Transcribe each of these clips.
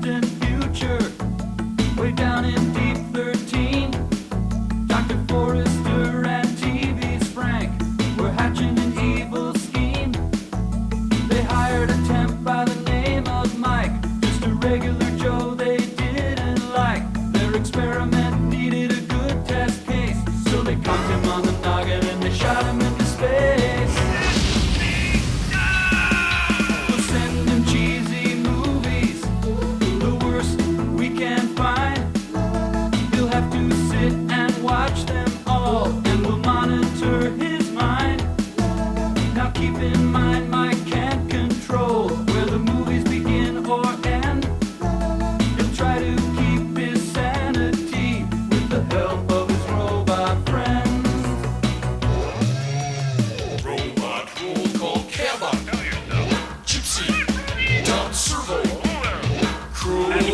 distant future, way down in deep 13. Dr. Forrester and TV's Frank were hatching an evil scheme. They hired a temp by the name of Mike, just a regular Joe they didn't like. Their experiment needed a good test case, so they conked him on the noggin and they shot him into space. We'll send him cheesy movies, the worst we can find. He'll have to sit and watch them all, and we'll monitor his mind. Now keep in mind, Mike can't control where the movies begin or end. He'll try to keep his sanity with the help of his robot friends. Robot roll call Cabot, Gypsy, Dumb Servo, Crew. If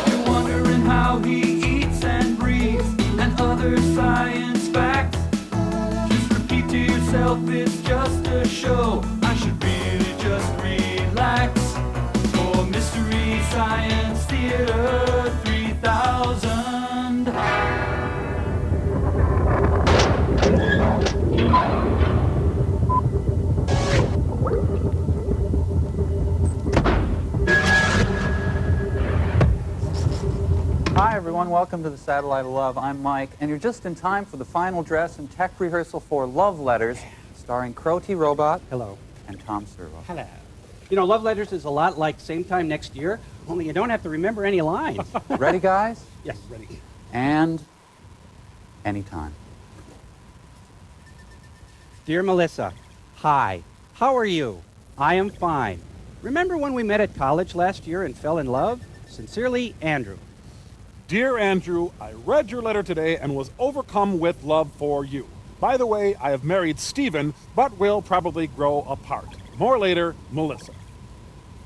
you're wondering how he eats and breathes and other science facts, just repeat to yourself, it's just a show. I should really just relax. For Mystery Science Theater 3000. Hi everyone, welcome to the Satellite of Love. I'm Mike, and you're just in time for the final dress and tech rehearsal for Love Letters, starring Crow T. Robot. Hello. And Tom Servo. Hello. You know, Love Letters is a lot like Same Time Next Year, only you don't have to remember any lines. Ready, guys? Yes, ready. And anytime. Dear Melissa, hi. How are you? I am fine. Remember when we met at college last year and fell in love? Sincerely, Andrew. Dear Andrew, I read your letter today and was overcome with love for you. By the way, I have married Stephen, but will probably grow apart. More later, Melissa.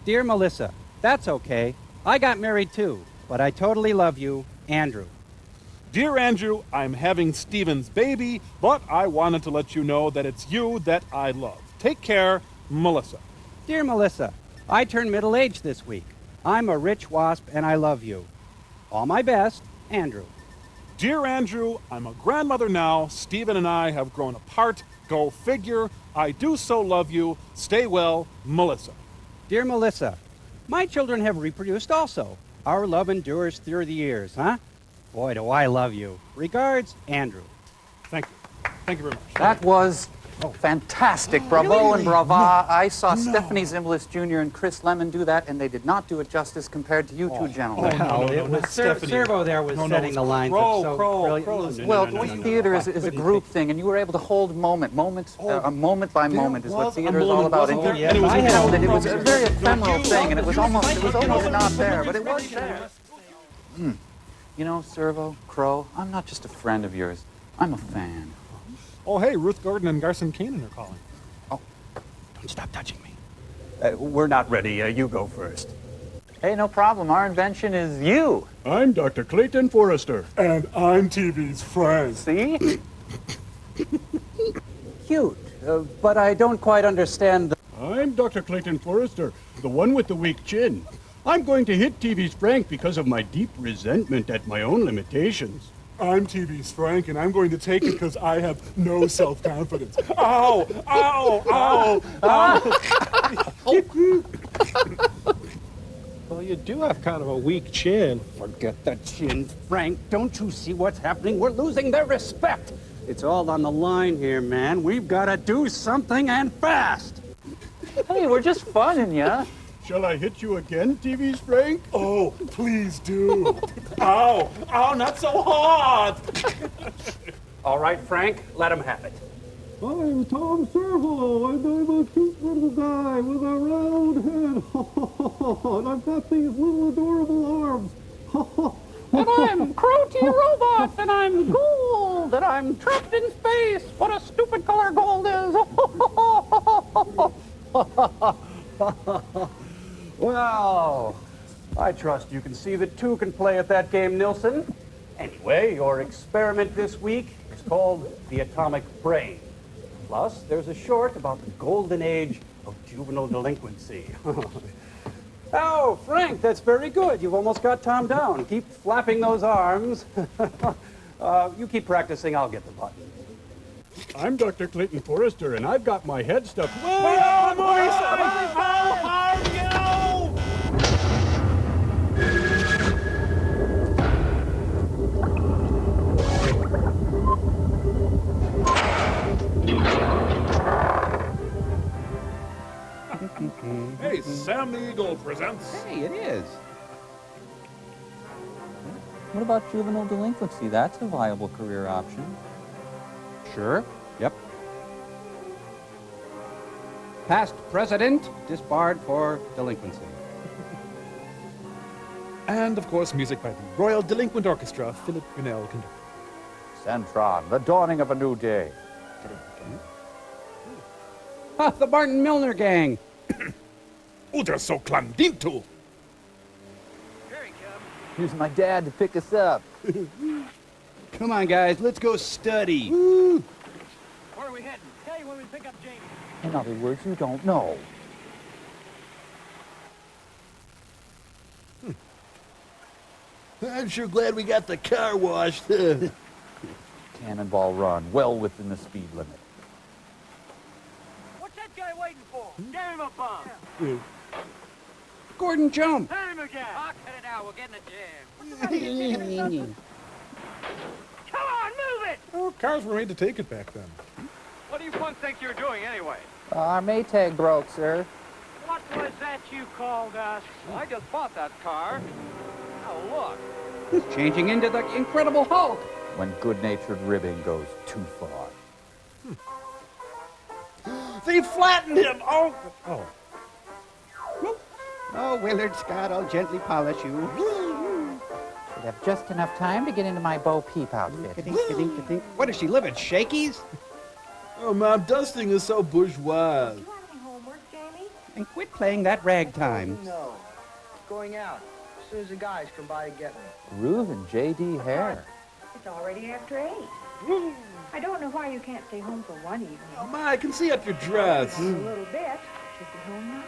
Dear Melissa, that's okay. I got married too, but I totally love you, Andrew. Dear Andrew, I'm having Stephen's baby, but I wanted to let you know that it's you that I love. Take care, Melissa. Dear Melissa, I turned middle-aged this week. I'm a rich wasp and I love you. All my best, Andrew. Dear Andrew, I'm a grandmother now. Stephen and I have grown apart. Go figure. I do so love you. Stay well, Melissa. Dear Melissa, my children have reproduced also. Our love endures through the years, huh? Boy, do I love you. Regards, Andrew. Thank you. Thank you very much. That was fantastic. Bravo really? and brava. I saw Stephanie Zimbalist Jr. and Chris Lemon do that, and they did not do it justice compared to you two gentlemen. It was Servo there was setting the lines up so brilliant. Well, theater is a group thing, and you were able to hold moment by moment is what theater is all about. And you held it. It was a very ephemeral thing, and it was almost not there, but it was there. You know, Servo, Crow, I'm not just a friend of yours. I'm a fan. Oh, hey, Ruth Gordon and Garson Kanan are calling. Oh, Don't stop touching me. We're not ready. You go first. hey, no problem. Our invention is you. I'm Dr. Clayton Forrester. And I'm TV's friend. See? Cute, but I don't quite understand the... I'm Dr. Clayton Forrester, the one with the weak chin. I'm going to hit TV's Frank because of my deep resentment at my own limitations. I'm TV's Frank, and I'm going to take it because I have no self-confidence. Ow! Ow! Ow! Ow! Well, you do have kind of a weak chin. Forget the chin, Frank. Don't you see what's happening? We're losing their respect. It's all on the line here, man. We've got to do something and fast. Hey, we're just funning ya. Shall I hit you again, TV's Frank? Oh, please do. Ow! Ow, not so hard! All right, Frank, let him have it. I'm Tom Servo, and I'm a cute little guy with a round head. And I've got these little adorable arms. And I'm Crow T. Robot, and I'm gold, and I'm trapped in space. What a stupid color gold is. Well, I trust you can see that two can play at that game, Nilsson. Anyway, your experiment this week is called the atomic brain. Plus, there's a short about the golden age of juvenile delinquency. Oh, Frank, that's very good. You've almost got Tom down. Keep flapping those arms. You keep practicing, I'll get the button. I'm Dr. Clayton Forrester, and I've got my head stuffed. Whoa, Maurice! How are you? Hey, Sam the Eagle presents. Hey, it is. What about juvenile delinquency? That's a viable career option. Sure. Yep. Past president disbarred for delinquency. And, of course, music by the Royal Delinquent Orchestra, Philip Bunnell conducted. Centron, the dawning of a new day. Ah, the Barton Milner gang. Oh, they're so clandito. Here's my dad to pick us up. Come on, guys, let's go study. Where are we heading? Tell you when we pick up Jamie. In other words, you don't know. I'm sure glad we got the car washed. Cannonball Run, well within the speed limit. What's that guy waiting for? Give him a bump. Gordon, jump. Hit him again. I'll cut it out. We'll get in the jam. Come on, move it. Oh, cars were made to take it back then. What do you punks think you're doing anyway? Our Maytag broke, sir. What was that you called us? I just bought that car. Now look. He's changing into the Incredible Hulk. When good-natured ribbing goes too far. They flattened him. Oh. Oh, Willard Scott, I'll gently polish you. Should have just enough time to get into my Bo Peep outfit. What does she live at Shakey's? Oh, Mom, dusting is so bourgeois. Do you have any homework, Jamie? And quit playing that ragtime. No. Going out. As soon as the guys come by to get me. Groove and J.D. Hare. It's already after 8. I don't know why you can't stay home for one evening. Oh, Ma, I can see up your dress. A little bit. Should be home now.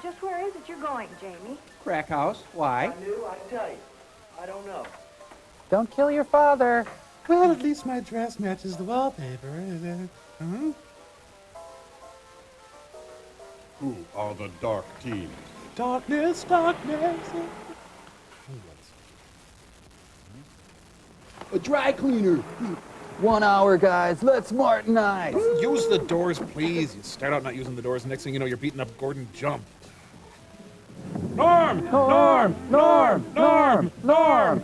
Just where is it you're going, Jamie? Crack house. Why? I knew, I'd tell you. I don't know. Don't kill your father. Well, at least my dress matches the wallpaper. Who are the dark teams? Darkness, darkness. A dry cleaner. 1 hour, guys. Let's Martinize. Use the doors, please. You start out not using the doors, and next thing you know, you're beating up Gordon Jump. Norm! Norm! Norm! Norm! Norm!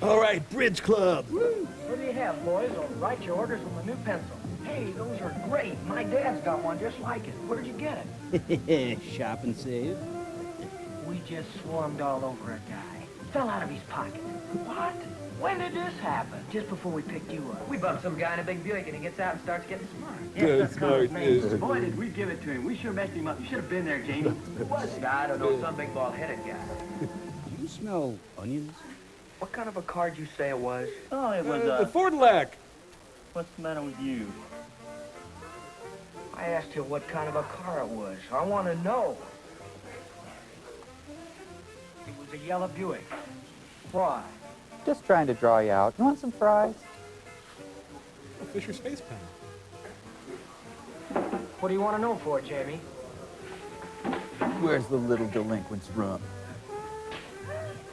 All right, Bridge Club. What do you have, boys? I'll write your orders with a new pencil. Hey, those are great. My dad's got one just like it. Where'd you get it? Shop and save. We just swarmed all over a guy. Fell out of his pocket. What? When did this happen? Just before we picked you up. We bumped some guy in a big Buick and he gets out and starts getting smart. Good smart, yeah. Boy, did we give it to him. We sure messed him up. You should have been there, Jamie. Who was he? I don't know. Some big bald-headed guy. You smell onions? What kind of a car did you say it was? Oh, it was The Fordlac. What's the matter with you? I asked him what kind of a car it was. I want to know. It was a yellow Buick. Why? Just trying to draw you out. You want some fries? A Fisher Space Pen. What do you want to know for, Jamie? Where's the little delinquent's room?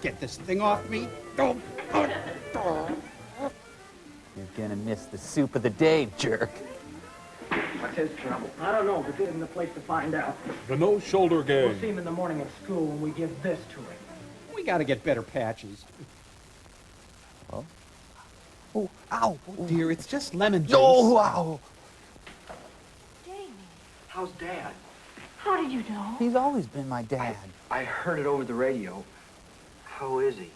Get this thing off me. You're gonna miss the soup of the day, jerk. What's his trouble? I don't know, but this isn't the place to find out. The No Shoulder Gang. We'll see him in the morning at school when we give this to him. We gotta get better patches. Oh, ow! Oh, dear, it's just lemon juice. Oh, ow! Jamie, How's Dad? how did you know? He's always been my dad. I heard it over the radio. How is he?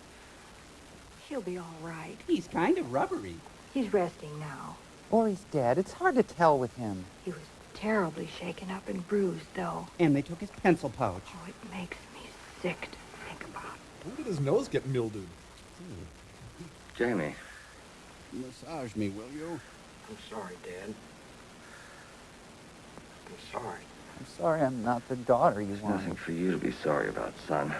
He'll be all right. He's kind of rubbery. He's resting now. Or he's dead. It's hard to tell with him. He was terribly shaken up and bruised, though. And they took his pencil pouch. Oh, it makes me sick to think about. When did his nose get mildewed? Jamie. Massage me, will you? I'm sorry, Dad. I'm sorry. I'm sorry I'm not the daughter you wanted. Nothing for you to be sorry about, son.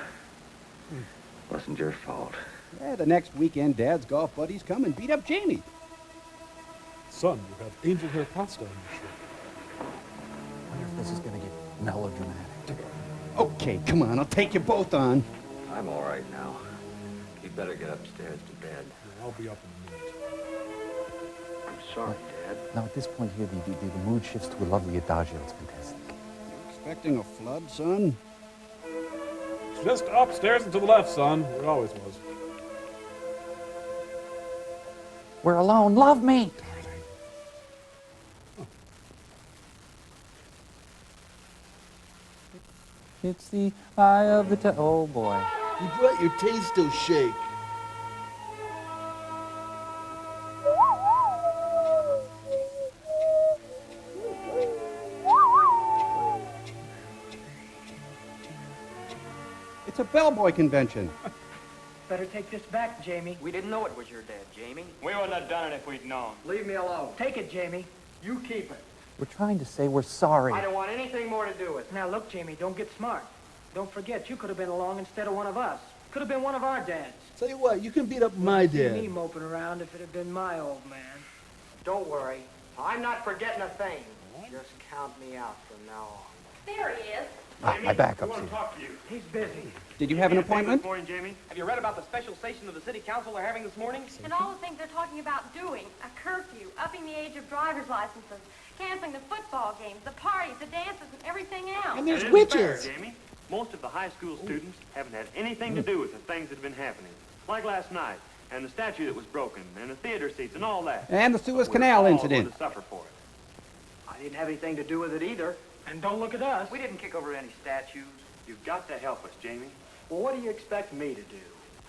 Wasn't your fault. Yeah, the next weekend, Dad's golf buddies come and beat up Jamie. Son, you have angel hair pasta on your shirt. I wonder if this is going to get melodramatic. Okay, come on, I'll take you both on. I'm all right now. You'd better get upstairs to bed. Yeah, I'll be up in a minute. I'm sorry, Dad. Now, at this point here, the mood shifts to a lovely adagio. It's fantastic. Expecting a flood, son? Just upstairs and to the left, son. It always was. We're alone. Love me. It's the eye of the oh boy. You brought your tasto shake. It's a bellboy convention. Better take this back, Jamie. We didn't know it was your dad, Jamie. We wouldn't have done it if we'd known. Leave me alone. Take it, Jamie. You keep it. We're trying to say we're sorry. I don't want anything more to do with it. Now, look, Jamie, don't get smart. Don't forget, you could have been along instead of one of us. Could have been one of our dads. Tell you what, you can beat up my See dad. me moping around if it had been my old man. Don't worry. I'm not forgetting a thing. Just count me out from now on. There he is. My backup's here. Talk to you. He's busy. Did you have an Anything appointment? This morning, Jamie? Have you read about the special session of the city council they're having this morning? And all the things they're talking about doing. A curfew, upping the age of driver's licenses, canceling the football games, the parties, the dances, and everything else. And there's It isn't witches. fair, Jamie. Most of the high school students haven't had anything to do with the things that have been happening. Like last night, and the statue that was broken, and the theater seats, and all that. And the Suez We're Canal all incident. going to suffer for it. I didn't have anything to do with it either. And don't look at us. We didn't kick over any statues. You've got to help us, Jamie. Well, what do you expect me to do?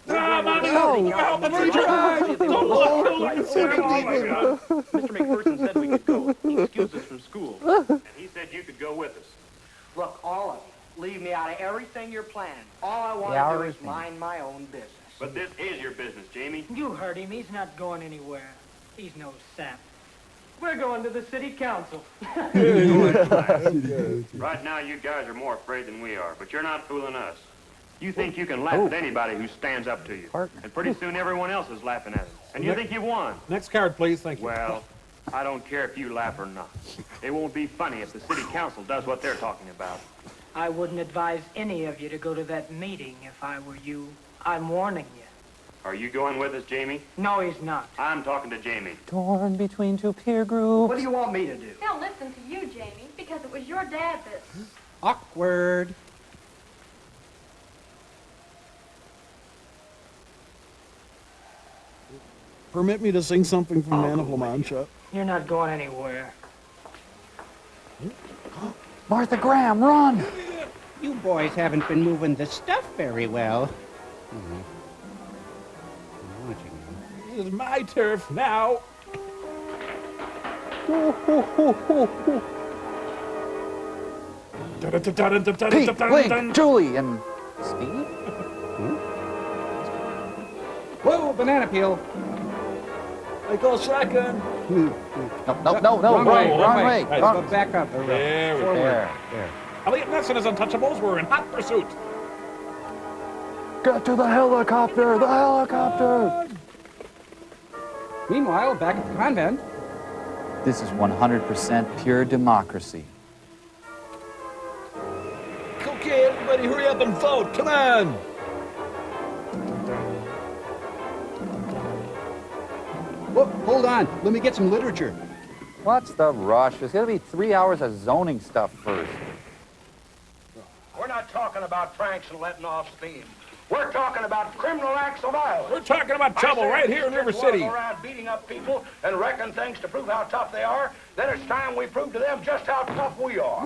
Ah, Mommy, No. help! I'm ready to ride! Don't look! Oh, my God. Mr. McPherson said we could go. He excused us from school. And he said you could go with us. Look, all of you, leave me out of everything you're planning. All I want Yeah, to do is everything. mind my own business. But this is your business, Jamie. You heard him. He's not going anywhere. He's no sap. We're going to the city council. Right now, you guys are more afraid than we are, but you're not fooling us. You think you can laugh at anybody who stands up to you. Partner. And pretty soon everyone else is laughing at us. And you think you won. Next card, please. Thank you. Well, I don't care if you laugh or not. It won't be funny if the city council does what they're talking about. I wouldn't advise any of you to go to that meeting if I were you. I'm warning you. Are you going with us, Jamie? No, he's not. I'm talking to Jamie. Torn between two peer groups. What do you want me to do? They'll listen to you, Jamie, because it was your dad that... Awkward. Permit me to sing something from Man of La Mancha. You're not going anywhere. Martha Graham, run! You boys haven't been moving the stuff very well. I'm watching you. This is my turf now. Pete, Blink, Julie, and Steve? Whoa, banana peel. I call shotgun. No, wrong way. Right. Go back up. There we go. There. Elliot Ness and his Untouchables were in hot pursuit. Get to the helicopter! The helicopter! Meanwhile, back at the convent. This is 100% pure democracy. Okay, everybody, hurry up and vote. Come on. Whoa, hold on. Let me get some literature. What's the rush? There's gonna be 3 hours of zoning stuff first. We're not talking about pranks and letting off steam. We're talking about criminal acts of violence. We're talking about trouble right here in River City. Go around beating up people and wrecking things to prove how tough they are. Then it's time we prove to them just how tough we are.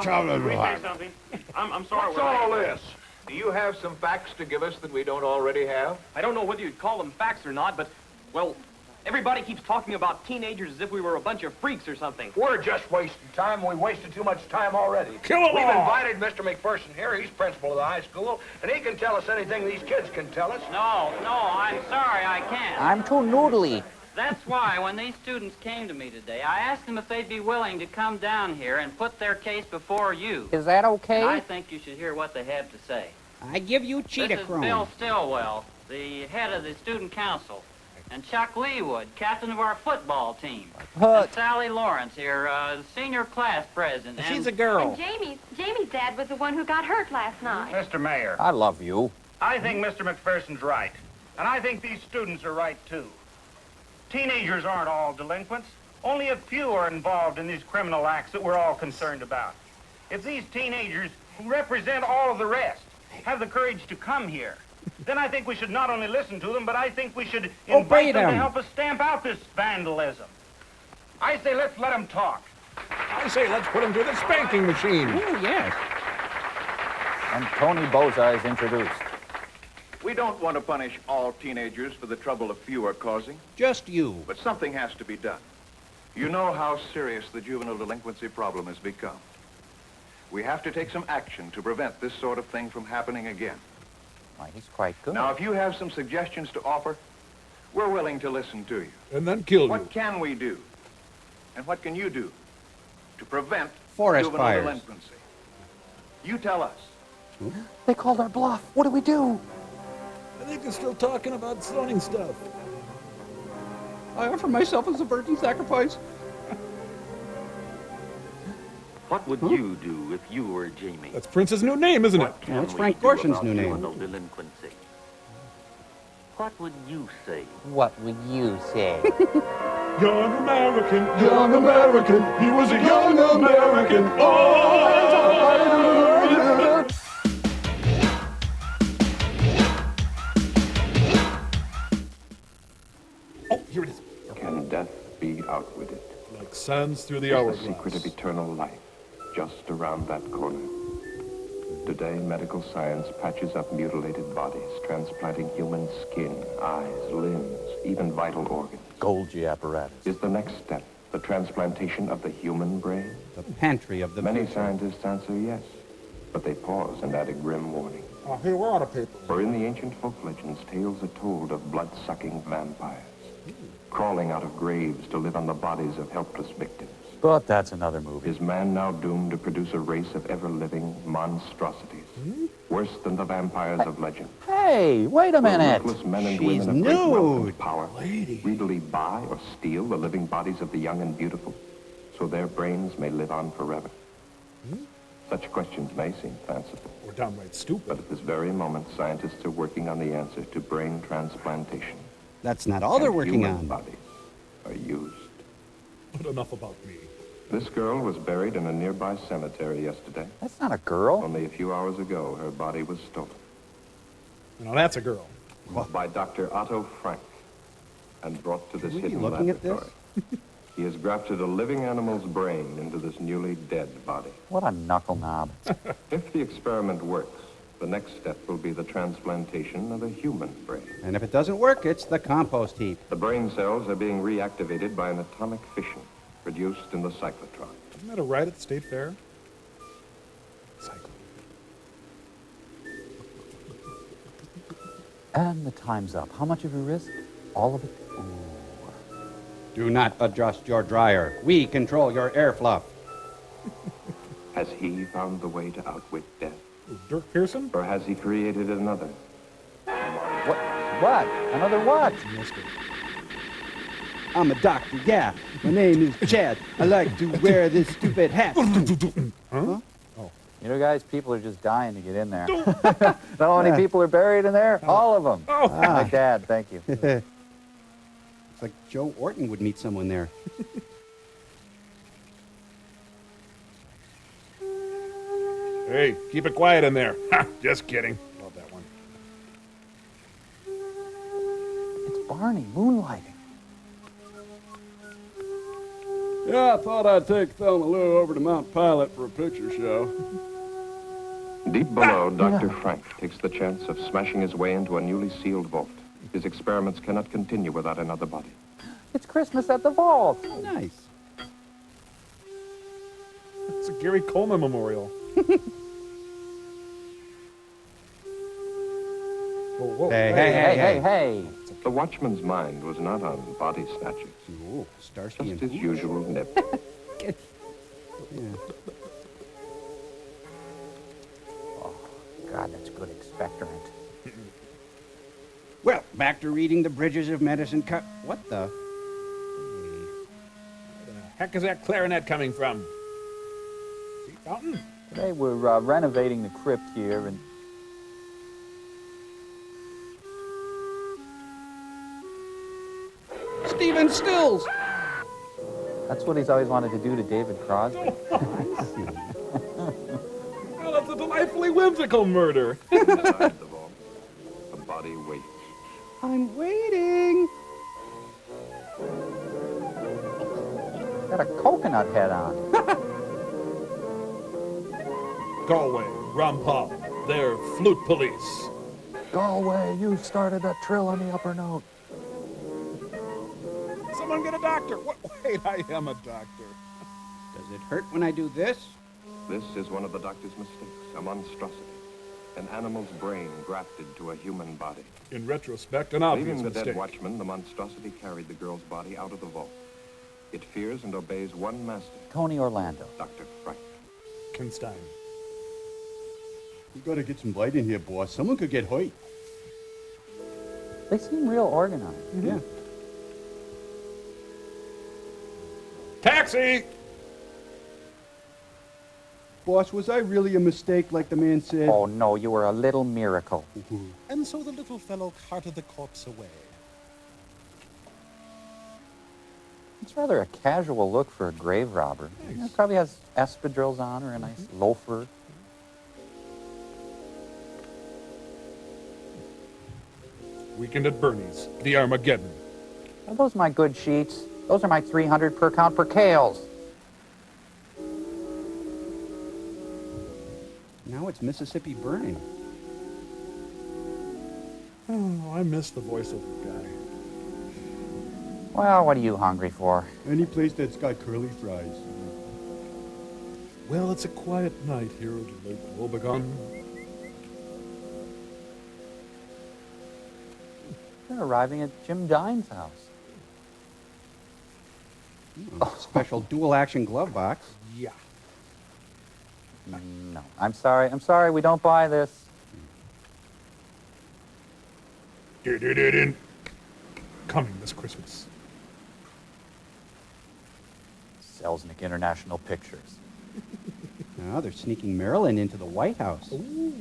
Can we say something? I'm sorry. What's all this? Do you have some facts to give us that we don't already have? I don't know whether you'd call them facts or not, but, well, everybody keeps talking about teenagers as if we were a bunch of freaks or something. We're just wasting time. We wasted too much time already. Kill 'em We've all. invited Mr. McPherson here. He's principal of the high school, and he can tell us anything these kids can tell us. No, I'm sorry, I can't. I'm too noodly. That's why when these students came to me today, I asked them if they'd be willing to come down here and put their case before you. Is that okay? And I think you should hear what they have to say. I give you cheetah This is chrome. Bill Stillwell, the head of the student council, and Chuck Leewood, captain of our football team. And Sally Lawrence here, senior class president. She's a girl. And Jamie's dad was the one who got hurt last night. Mr. Mayor, I love you. I think Mr. McPherson's right. And I think these students are right, too. Teenagers aren't all delinquents. Only a few are involved in these criminal acts that we're all concerned about. If these teenagers, who represent all of the rest, have the courage to come here, then I think we should not only listen to them, but I think we should invite them to help us stamp out this vandalism. I say let's let them talk. I say let's put them through the spanking machine. Oh, yes. And Tony Boza is introduced. We don't want to punish all teenagers for the trouble a few are causing. Just you. But something has to be done. You know how serious the juvenile delinquency problem has become. We have to take some action to prevent this sort of thing from happening again. Why, he's quite good. Now, if you have some suggestions to offer, we're willing to listen to you. And then kill you. What can we do? And what can you do to prevent Forest juvenile fires. delinquency? You tell us. They called our bluff. What do we do? I think they're still talking about stoning stuff. I offer myself as a virgin sacrifice. What would you do if you were Jamie? That's Prince's new name, isn't it? Well, it's Frank Gorshin's new name. Delinquency. What would you say? What would you say? Young American, he was a young American. Oh, here it is. Can death be outwitted? Like sands through the Is hourglass. the secret of eternal life just around that corner? Today, medical science patches up mutilated bodies, transplanting human skin, eyes, limbs, even vital organs. Golgi apparatus. Is the next step the transplantation of the human brain? The pantry of the Many future. scientists answer yes, but they pause and add a grim warning. Oh, here, we're out of paper. For in the ancient folk legends, tales are told of blood-sucking vampires, crawling out of graves to live on the bodies of helpless victims. But that's another movie. Is man now doomed to produce a race of ever-living monstrosities, worse than the vampires of legend? Hey, wait a minute. Ruthless men and She's women of great wealth nude. and power greedily buy or steal the living bodies of the young and beautiful, so their brains may live on forever. Such questions may seem fanciful. Or downright stupid. But at this very moment, scientists are working on the answer to brain transplantation. That's not all they're And working human on. bodies are used. But enough about me. This girl was buried in a nearby cemetery yesterday. That's not a girl. Only a few hours ago, her body was stolen. Now that's a girl. By Dr. Otto Frank and brought to this Are we hidden looking at laboratory. He has grafted a living animal's brain into this newly dead body. What a knuckle knob. If the experiment works, the next step will be the transplantation of a human brain. And if it doesn't work, it's the compost heap. The brain cells are being reactivated by an atomic fission produced in the cyclotron. Isn't that a ride at the state fair? Cycle. And the time's up. How much have you risked? All of it? Do not adjust your dryer. We control your air fluff. Has he found the way to outwit death? Dirk Pearson? Or has he created another? What? What? Another what? I'm a doctor, yeah. My name is Chad. I like to wear this stupid hat. Huh? You know, guys, people are just dying to get in there. Know how many people are buried in there? All of them. Oh. My dad, thank you. It's like Joe Orton would meet someone there. Hey, keep it quiet in there. Ha, just kidding. Love that one. It's Barney moonlighting. Yeah, I thought I'd take Thelma Lou over to Mount Pilot for a picture show. Deep below, Dr. Frank takes the chance of smashing his way into a newly sealed vault. His experiments cannot continue without another body. It's Christmas at the vault. Nice. It's a Gary Coleman memorial. Whoa, whoa. Hey. Hey. It's a The watchman's mind was not on body snatchers. Ooh, Starsky Just and his usual nip. Yeah. Oh, God, that's good expectorant. Well, back to reading the Bridges of Medicine What the? Where the heck is that clarinet coming from? See, Fountain? Today we're renovating the crypt here, and Stephen Stills! that's what he's always wanted to do to David Crosby. Well, that's a delightfully whimsical murder. Inside the vault, a body waits. I'm waiting. Got a coconut head on. Go away, Rumpel. They're flute police. Go away, you started that trill on the upper note. Someone get a doctor. Wait, I am a doctor. Does it hurt when I do this? This is one of the doctor's mistakes, a monstrosity. An animal's brain grafted to a human body. In retrospect, an obvious Leaving the mistake. dead watchman, the monstrosity carried the girl's body out of the vault. It fears and obeys one master. Tony Orlando. Dr. Frank. Kinstein. You gotta get some light in here, boss. Someone could get hurt. They seem real organized. Mm-hmm. Yeah. Taxi! Boss, was I really a mistake like the man said? Oh, no, you were a little miracle. And so the little fellow carted the corpse away. It's rather a casual look for a grave robber. Thanks. He probably has espadrilles on or a nice loafer. Weekend at Bernie's. The Armageddon. Are those my good sheets? Those are my 300 per count per Kales. Now it's Mississippi Burning. Oh, I miss the voiceover guy. Well, what are you hungry for? Any place that's got curly fries. Well, it's a quiet night here at Lake Wobegon. They're arriving at Jim Dine's house. Special dual-action glove box. Yeah. No, I'm sorry, we don't buy this. Coming this Christmas. Selznick International Pictures. Now they're sneaking Marilyn into the White House. Ooh.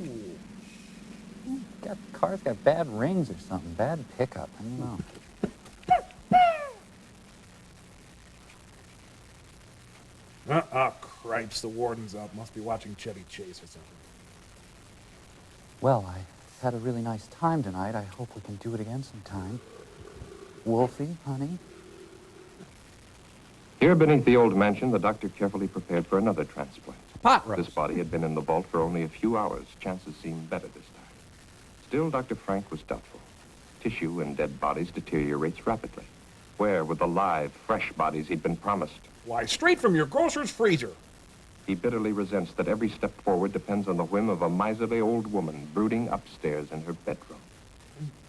Car's got bad rings or something, bad pickup, I don't know. Cripes, the warden's up. Must be watching Chevy Chase or something. Well, I had a really nice time tonight. I hope we can do it again sometime. Wolfie, honey? Here beneath the old mansion, the doctor carefully prepared for another transplant. Pot roast. This body had been in the vault for only a few hours. Chances seemed better this time. Still, Dr. Frank was doubtful. Tissue in dead bodies deteriorates rapidly. Where were the live, fresh bodies he'd been promised? Why, straight from your grocer's freezer. He bitterly resents that every step forward depends on the whim of a miserly old woman brooding upstairs in her bedroom.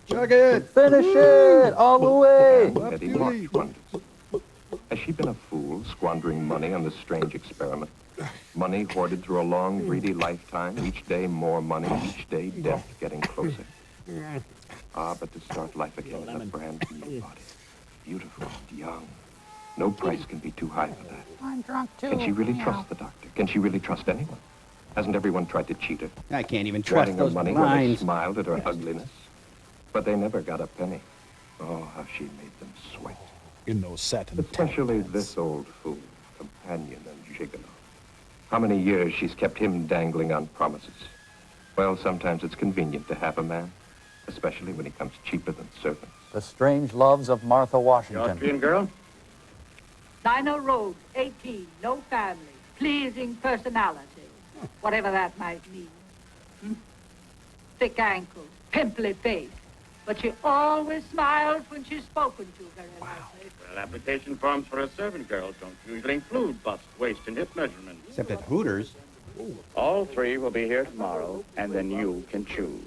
Chug it! Finish it! All the way! And Eddie March wonders, has she been a fool, squandering money on this strange experiment? Money hoarded through a long, greedy lifetime, each day more money, each day death getting closer. But to start life again in a brand new body. Beautiful, young. No price can be too high for that. I'm drunk too. Can she really trust the doctor? Can she really trust anyone? Hasn't everyone tried to cheat her? I can't even trust Wanting her those money when they lines. smiled at her ugliness. But they never got a penny. Oh, how she made them sweat. In those satin Especially this old fool, companion and gigolo. How many years she's kept him dangling on promises. Well, sometimes it's convenient to have a man, especially when he comes cheaper than servants. The Strange Loves of Martha Washington. Austrian girl? Dinah Rhodes, 18, no family, pleasing personality, whatever that might mean. Thick ankles, pimply face, but she always smiles when she's spoken to very nicely. Well, application forms for a servant girl don't usually include bust, waist, and hip measurements. Except at Hooters. All three will be here tomorrow, and then you can choose.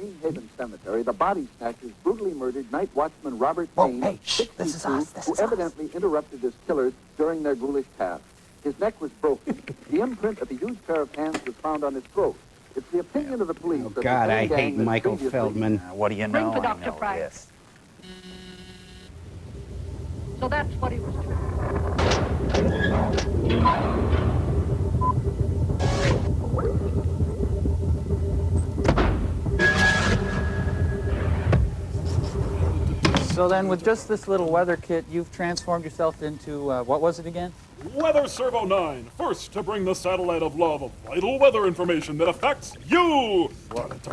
Green Haven Cemetery, the body snatchers brutally murdered night watchman Robert Payne, 62, who evidently interrupted his killers during their ghoulish task. His neck was broken. The imprint of a huge pair of hands was found on his throat. It's the opinion of the police that God, the I same gang hate that Michael previously- Feldman. What do you Ring know? for I Dr. know Price. this. So that's what he was doing. So then, with just this little weather kit, you've transformed yourself into, what was it again? Weather Servo 9, first to bring the satellite of love of vital weather information that affects you!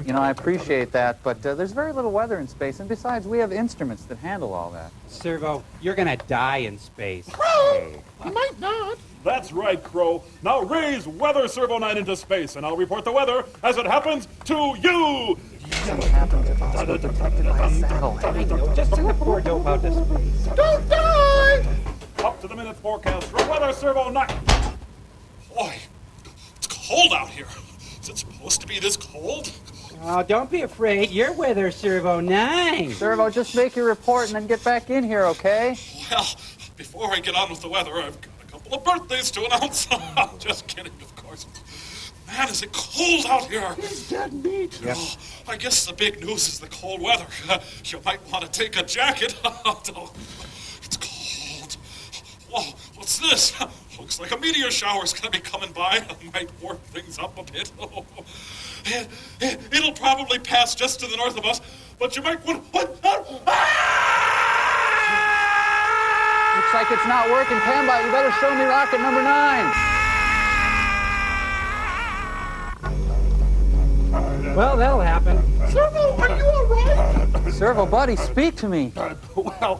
You know, I appreciate that, but there's very little weather in space, and besides, we have instruments that handle all that. Servo, you're gonna die in space. Crow! I might not. That's right, Crow. Now raise Weather Servo 9 into space, and I'll report the weather as it happens to you! Just send the poor dope out to space. Don't die! Up to the minute forecast for Weather Servo 9. Boy, it's cold out here. Is it supposed to be this cold? Oh, don't be afraid. You're Weather Servo 9. Servo, just make your report and then get back in here, okay? Well, before I get on with the weather, I've got a couple of birthdays to announce. Just kidding, of course. Man, is it cold out here. It's dead meat. Yep. Oh, I guess the big news is the cold weather. You might want to take a jacket. It's cold. Whoa, what's this? Looks like a meteor shower's going to be coming by. Might warm things up a bit. It'll probably pass just to the north of us, but you might want... Looks like it's not working, Cambot. You better show me rocket number 9. Well, that'll happen. Servo, are you all right? Servo, buddy, speak to me. Well,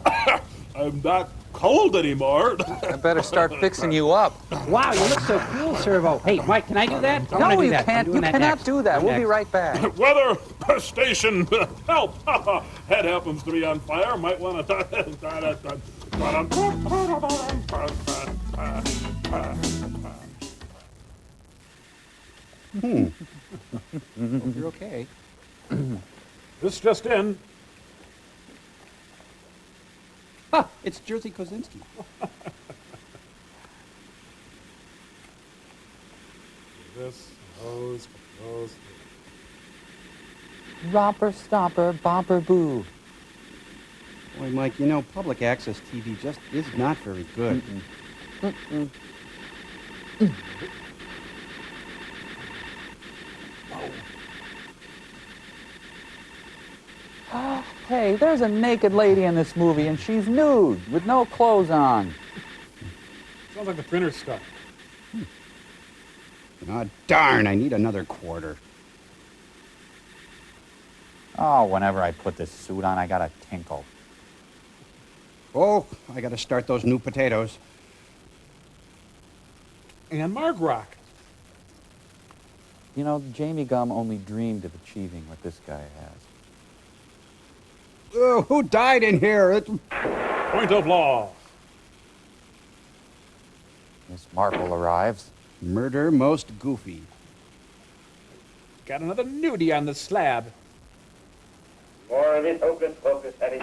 I'm not cold anymore. I better start fixing you up. Wow, you look so cool, Servo. Hey, Mike, can I do that? I wanna No, do you that. I'm can't. doing You that cannot next. do that. I'm We'll be next. right back. Weather station, help! Head happens to be on fire. Might want to... Hope you're okay. This just in. Ha! It's Jersey Kosinski. This goes. Romper, stomper, bomper, boo. Boy, Mike, you know, public access TV just is not very good. Hey, there's a naked lady in this movie, and she's nude, with no clothes on. Sounds like the printer's stuck. Oh, darn, I need another quarter. Oh, whenever I put this suit on, I got a tinkle. Oh, I gotta start those new potatoes. And Margrock. You know, Jamie Gum only dreamed of achieving what this guy has. Oh, who died in here? Point of law. Miss Marple arrives. Murder most goofy. Got another nudie on the slab. More of this hocus pocus, Eddie.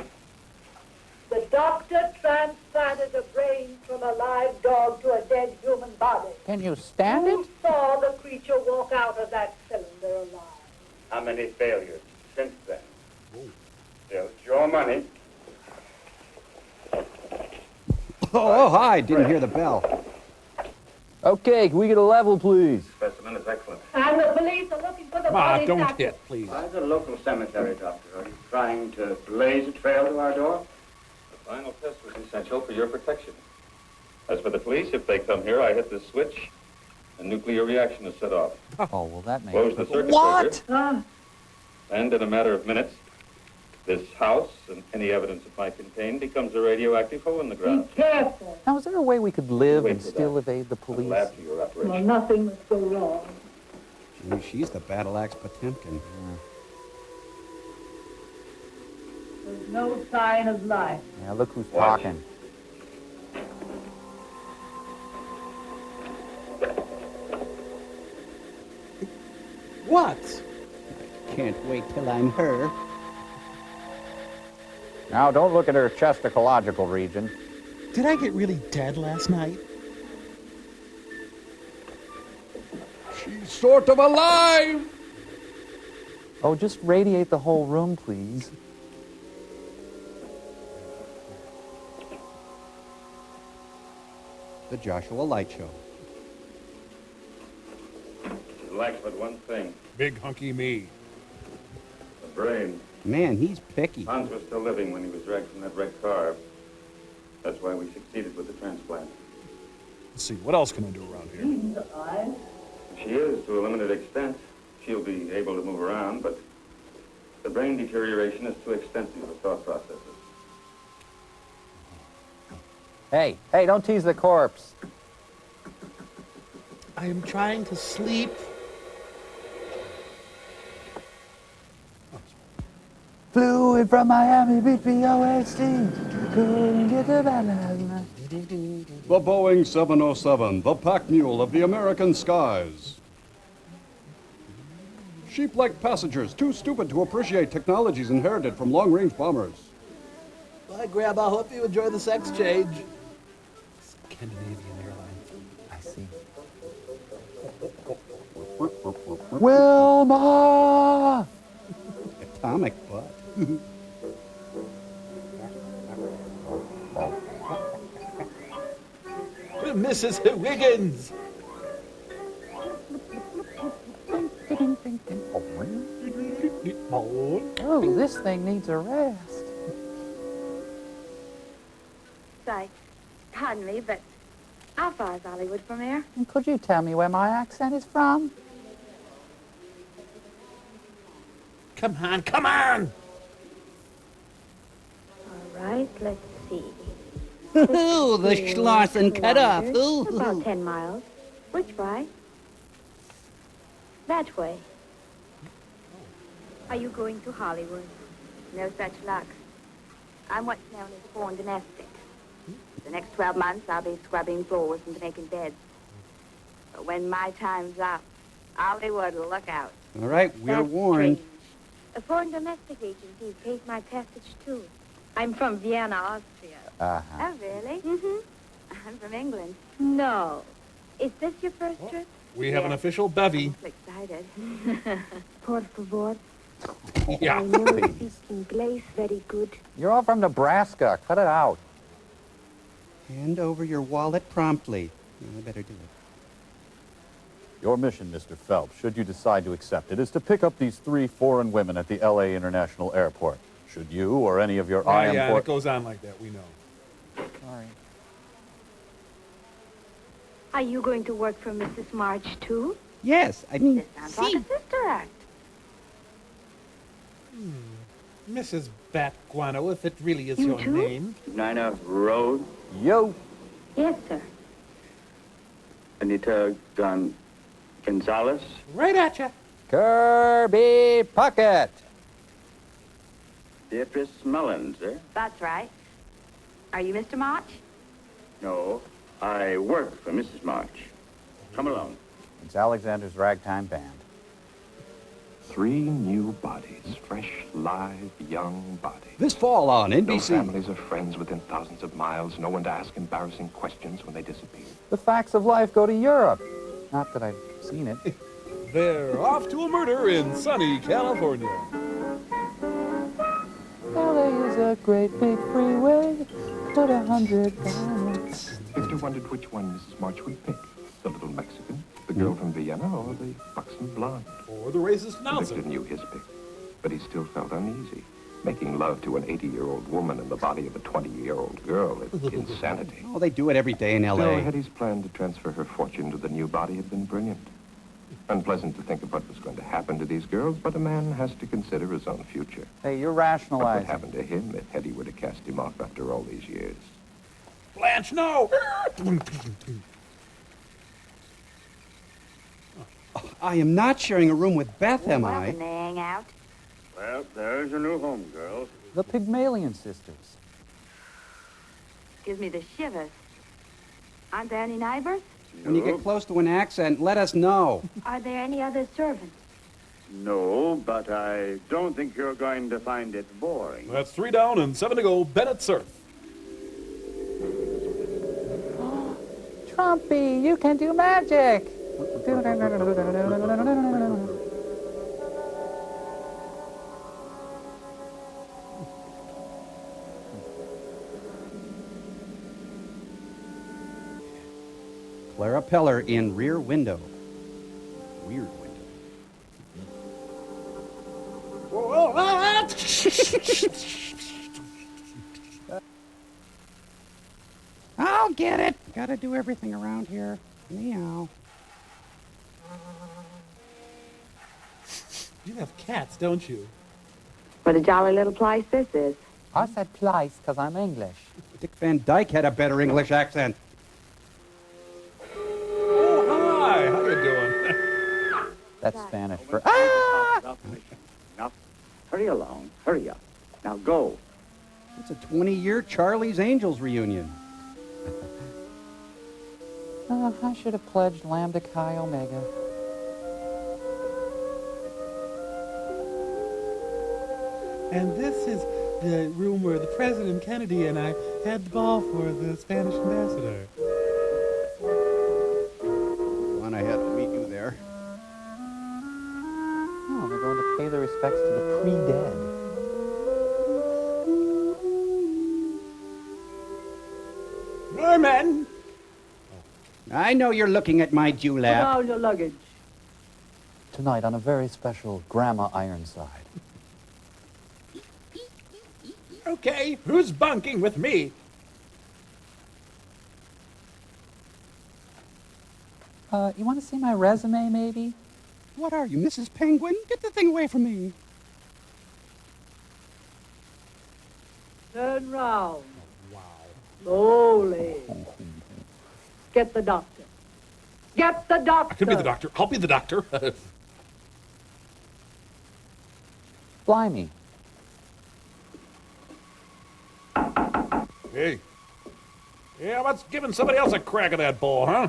The doctor transplanted a brain from a live dog to a dead human body. Can you stand Who it? saw the creature walk out of that cylinder alive? How many failures since then? Still, it's your money. Oh, hi, didn't hear the bell. Okay, can we get a level, please? Specimen is excellent. And the police are looking for the Ma, body don't snatcher. hit, please. Why the local cemetery, Doctor? Are you trying to blaze a trail to our door? The final test was essential for your protection. As for the police, if they come here, I hit this switch, a nuclear reaction is set off. Oh, well, that makes Close the circuit What? breaker, and in a matter of minutes, this house and any evidence it might contain becomes a radioactive hole in the ground. Careful. Now, is there a way we could live Wait and for still that. evade the police? Lab to your operation. Well, nothing must go wrong. Gee, she's the battle axe Potemkin. There's no sign of life. Yeah, look who's talking. What? Can't wait till I'm her. Now, don't look at her chesticological region. Did I get really dead last night? She's sort of alive! Oh, just radiate the whole room, please. The Joshua Light Show. It lacks but one thing. Big hunky me. The brain. Man, he's picky. Hans was still living when he was dragged from that wrecked car. That's why we succeeded with the transplant. Let's see, what else can I do around here? She is, to a limited extent. She'll be able to move around, but the brain deterioration is too extensive for thought processes. Hey, don't tease the corpse. I am trying to sleep. Flew in from Miami Beach, VOHD. Couldn't get to bed last night. The Boeing 707, the pack mule of the American skies. Sheep-like passengers, too stupid to appreciate technologies inherited from long-range bombers. Bye, Grandma. Hope you enjoy the sex change. Scandinavian Airlines. I see. Wilma! Atomic butt. Mrs. Wiggins! Oh, this thing needs a rest. Say, pardon me, but how far is Hollywood from here? And could you tell me where my accent is from? Come on, come on! All right, let's see. Ooh, the Schlossen cut off. Ooh. About 10 miles. Which way? That way. Are you going to Hollywood? No such luck. I'm what's known as born domestic. The next 12 months, I'll be scrubbing floors and making beds. But when my time's up, Hollywood will look out. All right, we're That's warned. strange. A foreign domestic agency pays my passage, too. I'm from Vienna, Austria. Uh-huh. Oh, really? Mm-hmm. I'm from England. No. Is this your first trip? We have an official bevy. I'm excited. Por favor. Yeah. I know you speak English very good. You're all from Nebraska. Cut it out. Hand over your wallet promptly. I better do it. Your mission, Mr. Phelps, should you decide to accept it, is to pick up these 3 foreign women at the L.A. International Airport. Should you or any of your Yeah, it goes on like that, we know. Sorry. Are you going to work for Mrs. March, too? Yes, I mean, Sounds like a sister act. Mrs. Bat Guano, if it really is your name. Nina Road. Yo. Yes, sir. Anita Gonzalez. Right at ya. Kirby Puckett. Beatrice Mullins, eh? That's right. Are you Mr. March? No, I work for Mrs. March. Come along. It's Alexander's ragtime band. 3 new bodies, fresh, live, young bodies. This fall on No NBC. families or friends within thousands of miles. No one to ask embarrassing questions when they disappear. The facts of life go to Europe. Not that I've seen it. They're off to a murder in sunny California. LA is a great big freeway. Put 100 down. Victor wondered which one Mrs. March would pick. The little Mexican, the girl from Vienna, or the buxom blonde. Or the racist announcer. Victor knew his pick, but he still felt uneasy. Making love to an 80-year-old woman in the body of a 20-year-old girl is insanity. Oh, they do it every day in Still, L.A. Hetty's plan to transfer her fortune to the new body had been brilliant. Unpleasant to think of what was going to happen to these girls, but a man has to consider his own future. Hey, you're What would rationalizing. happen to him if Hetty were to cast him off after all these years? Blanche, no! I am not sharing a room with Beth, am Well, I? can they hang out? Well, there's your new home, girls. The Pygmalion sisters. Gives me the shivers. Aren't there any neighbors? When you get close to an accent, let us know. Are there any other servants? No, but I don't think you're going to find it boring. That's 3 down and 7 to go. Bennett Surf. Trumpy, you can do magic. Clara Peller in Rear Window. Weird window. I'll get it. Gotta do everything around here. Meow. You have cats, don't you? What a jolly little place this is. I said place because I'm English. Dick Van Dyke had a better English accent. Oh, hi. How you doing? That's Spanish for... Now, hurry along. Hurry up. Now go. It's a 20-year Charlie's Angels reunion. Oh, I should have pledged Lambda Chi Omega. And this is the room where the President Kennedy and I had the ball for the Spanish ambassador. One I had to meet you there. Oh, they're going to pay their respects to the pre-dead. Norman! I know you're looking at my Put dewlap. down your luggage. Tonight on a very special Grandma Ironside. Okay, who's bunking with me? You want to see my resume, maybe? What are you, Mrs. Penguin? Get the thing away from me. Turn round. Wow. Slowly. Get the doctor. Get the doctor. I could be the doctor. I'll be the doctor. Blimey. Hey. Yeah, what's giving somebody else a crack at that ball, huh?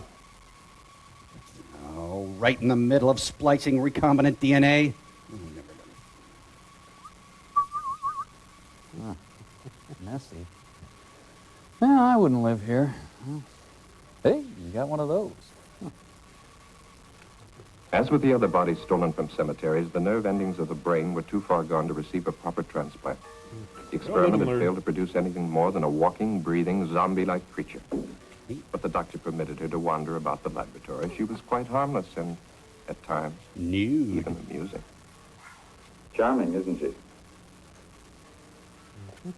Oh, right in the middle of splicing recombinant DNA. Huh. Messy. Well, I wouldn't live here. Hey, you got one of those. Huh. As with the other bodies stolen from cemeteries, the nerve endings of the brain were too far gone to receive a proper transplant. The experiment had failed to produce anything more than a walking, breathing, zombie-like creature. But the doctor permitted her to wander about the laboratory. She was quite harmless and, at times, even amusing. Charming, isn't she?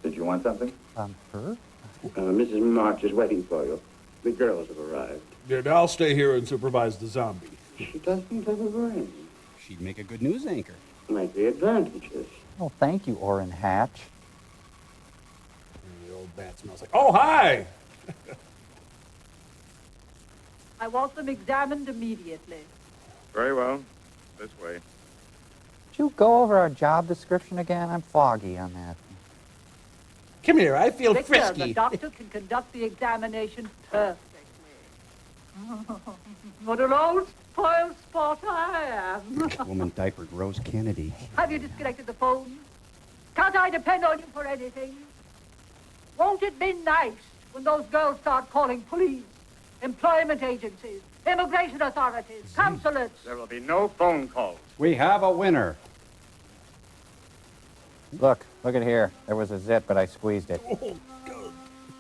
Did you want something? Her? Mrs. March is waiting for you. The girls have arrived. Yeah, I'll stay here and supervise the zombie. She doesn't have a brain. She'd make a good news anchor. Might be advantages. Oh, thank you, Orrin Hatch. The old bat smells like... Oh, hi! I want them examined immediately. Very well. This way. Did you go over our job description again? I'm foggy on that. Come here, I feel Victor, frisky. the doctor can conduct the examination perfectly. What an old spoiled sport I am. Woman diapered Rose Kennedy. Have you disconnected the phone? Can't I depend on you for anything? Won't it be nice when those girls start calling police, employment agencies, immigration authorities, consulates? There will be no phone calls. We have a winner. Look at here. There was a zit, but I squeezed it. Oh, God.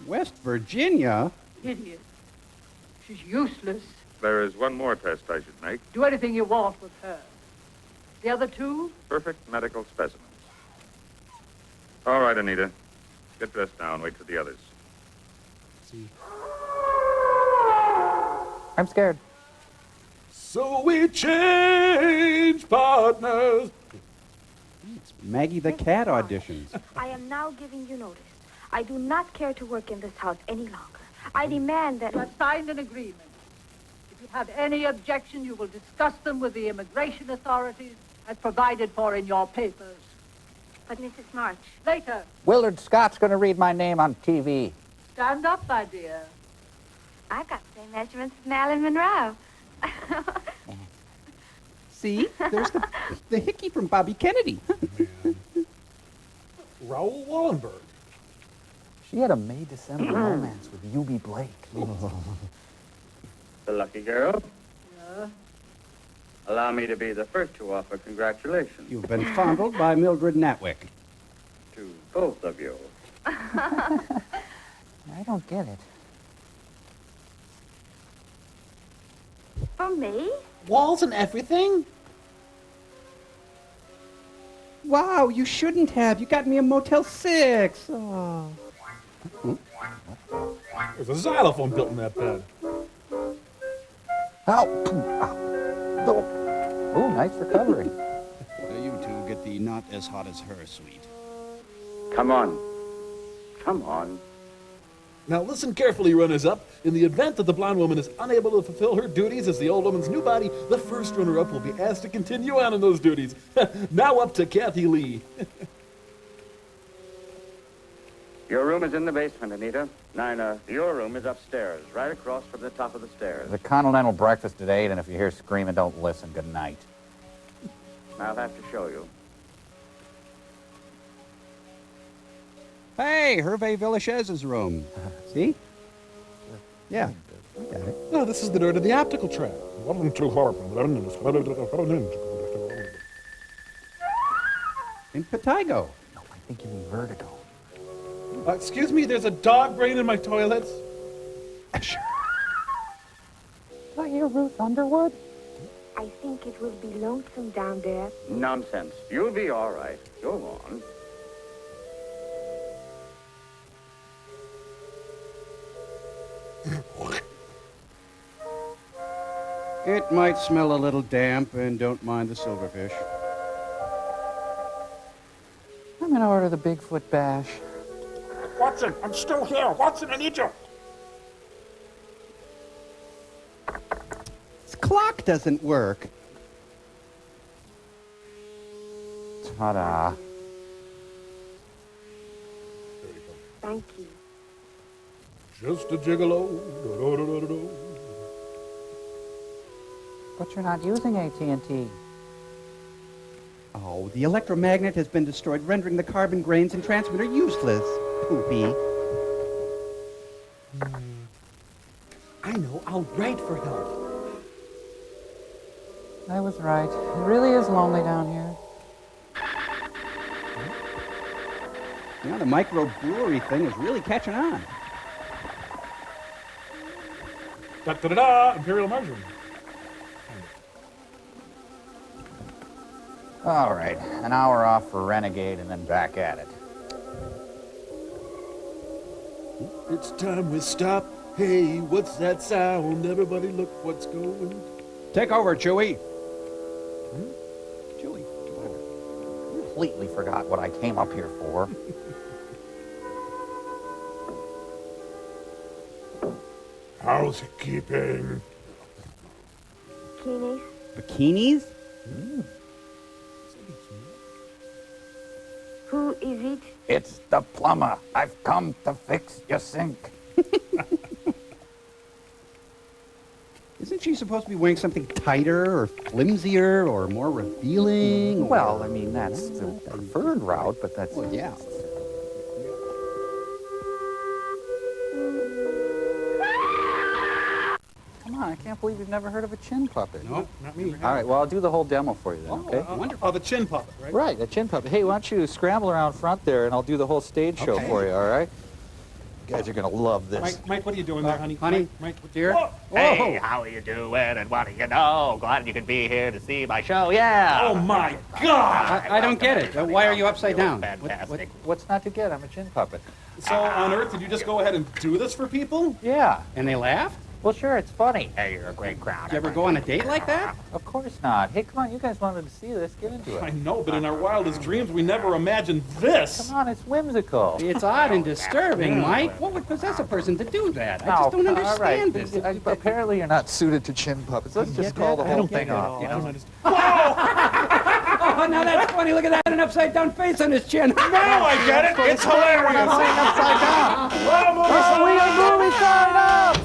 West Virginia? Idiot. She's useless. There is one more test I should make. Do anything you want with her. The other two? Perfect medical specimens. All right, Anita. Get dressed now and wait for the others. See. I'm scared. So we change partners. It's Maggie the Cat auditions. I am now giving you notice. I do not care to work in this house any longer. I demand that... You have signed an agreement. If you have any objection, you will discuss them with the immigration authorities as provided for in your papers. But Mrs. March... Later. Willard Scott's going to read my name on TV. Stand up, my dear. I've got the same measurements as Marilyn Monroe. See? There's the hickey from Bobby Kennedy. Raoul Wallenberg. She had a May-December romance with U.B. Blake. The lucky girl. Yeah. Allow me to be the first to offer congratulations. You've been fondled by Mildred Natwick. To both of you. I don't get it. For me? Walls and everything? Wow, you shouldn't have. You got me a Motel 6. Oh. There's a xylophone built in that bed. Oh, nice recovery. You two get the not as hot as her suite. Come on. Come on. Now listen carefully, runners-up. In the event that the blonde woman is unable to fulfill her duties as the old woman's new body, the first runner-up will be asked to continue on in those duties. Now up to Kathy Lee. Your room is in the basement, Anita. Nina, your room is upstairs, right across from the top of the stairs. The continental breakfast at 8, and if you hear screaming, don't listen. Good night. I'll have to show you. Hey, Hervé Villachaise's room. See? Yeah. Got it. No, this is the door to the optical tract. In Patago. No, I think you mean vertigo. Excuse me, there's a dog brain in my toilets. Did I hear Ruth Underwood? I think it will be lonesome down there. Nonsense. You'll be all right. Go on. It might smell a little damp, and don't mind the silverfish. I'm gonna order the Bigfoot bash. Watson, I'm still here. Watson, I need you. This clock doesn't work. Ta-da. Thank you. Just a gigolo. Do-do-do-do-do. But you're not using AT&T. Oh, the electromagnet has been destroyed, rendering the carbon grains and transmitter useless. Poopy. I know, I'll write for help. I was right. It really is lonely down here. Yeah, the microbrewery thing is really catching on. Da-da-da-da, Imperial Margarine. All right, an hour off for Renegade and then back at it. It's time we stop. Hey, what's that sound? Everybody look what's going. Take over, Chewie. Chewie. Completely forgot what I came up here for. How's it keeping? Bikinis? Bikinis? Who is it? It's the plumber. I've come to fix your sink. Isn't she supposed to be wearing something tighter or flimsier or more revealing? Well, I mean, that's the preferred route, but that's... Well, yeah. Come on, I can't believe you've never heard of a chin puppet. No, not me. All right, well, I'll do the whole demo for you then, okay? Wonderful. Oh, the chin puppet, right? Right, a chin puppet. Hey, why don't you scramble around front there, and I'll do the whole stage show for you, all right? You guys are going to love this. Mike, what are you doing there, honey? Honey, Mike, dear. Hey, how are you doing, and what do you know? Glad you could be here to see my show, yeah. Oh, my God! I don't get it. Why are you upside down? Fantastic. What's not to get? I'm a chin puppet. So, on Earth, did you just go ahead and do this for people? Yeah. And they laugh? Well, sure, it's funny. Hey, you're a great crowd. Did you ever go on a date like that? Of course not. Hey, come on, you guys wanted to see this. Get into it. I know, but in our wildest dreams, we never imagined this. Come on, it's whimsical. It's odd and disturbing, Mike. What would possess a person to do that? I just don't understand this. Apparently, you're not suited to chin puppets. Let's just call the whole thing off. Oh, now that's funny. Look at that, an upside-down face on his chin. Now I get it. It's hilarious. I'm saying upside down. Oh, we are movie side up.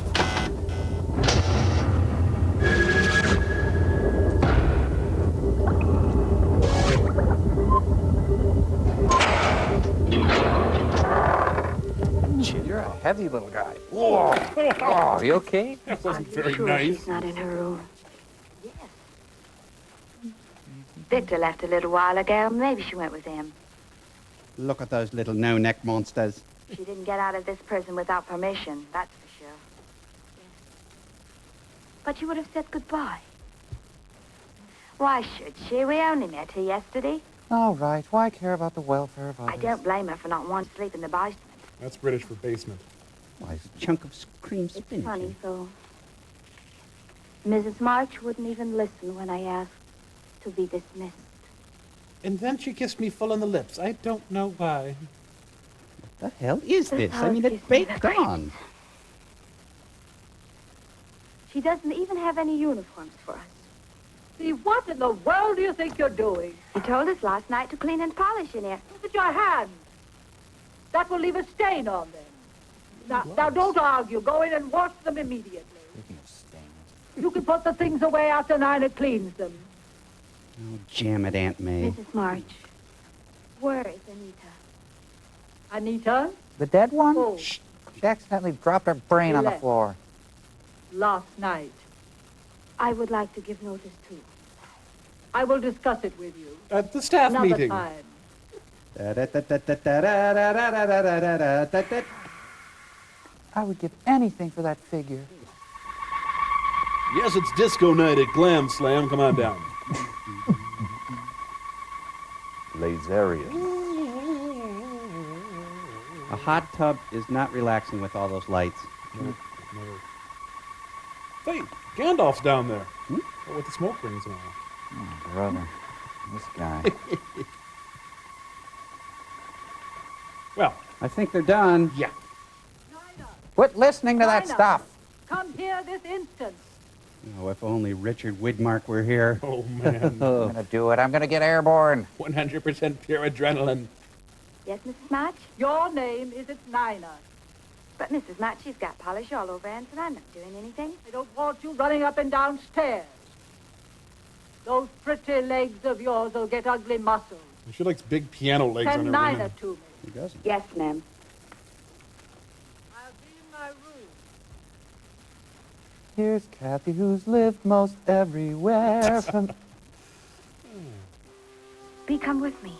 heavy little guy. Whoa. Oh, you okay? That wasn't Are you very sure nice. she's not in her room? Yes. Victor left a little while ago. Maybe she went with him. Look at those little no-neck monsters. She didn't get out of this prison without permission, that's for sure. Yes. But you would have said goodbye. Why should she? We only met her yesterday. All right. Why care about the welfare of others? I don't blame her for not wanting to sleep in the basement. That's British for basement. Why, it's a chunk of cream It's spinach. funny, though. Mrs. March wouldn't even listen when I asked to be dismissed. And then she kissed me full on the lips. I don't know why. What the hell is this? I mean, house it's gives me baked the on. She doesn't even have any uniforms for us. See, what in the world do you think you're doing? You told us last night to clean and polish in here. Look at your hands. That will leave a stain on them. Now, don't argue. Go in and wash them immediately. You can put the things away after Nina cleans them. Oh, jam it, Aunt May. Mrs. March, where is Anita? Anita? The dead one? Oh, She accidentally dropped her brain on the Left. floor. last night. I would like to give notice, too. I will discuss it with you. At the staff Another meeting. time. I would give anything for that figure. Yes, it's disco night at Glam Slam. Come on down. Laserius. A hot tub is not relaxing with all those lights. No. Hey, Gandalf's down there. Oh, with the smoke rings and all. Oh, brother. This guy. Well, I think they're done. Yeah. Quit listening to that Nina, stuff. Come here this instant. Oh, if only Richard Widmark were here. Oh, man. I'm gonna do it. I'm gonna get airborne. 100% pure adrenaline. Yes, Mrs. March? Your name isn't Nina. But Mrs. March, she's got polish all over her, and I'm not doing anything. I don't want you running up and down stairs. Those pretty legs of yours will get ugly muscles. She likes big piano legs on Send her Nina women. to me. He doesn't. Yes, ma'am. I'll be in my room. Here's Kathy, who's lived most everywhere from... Be come with me.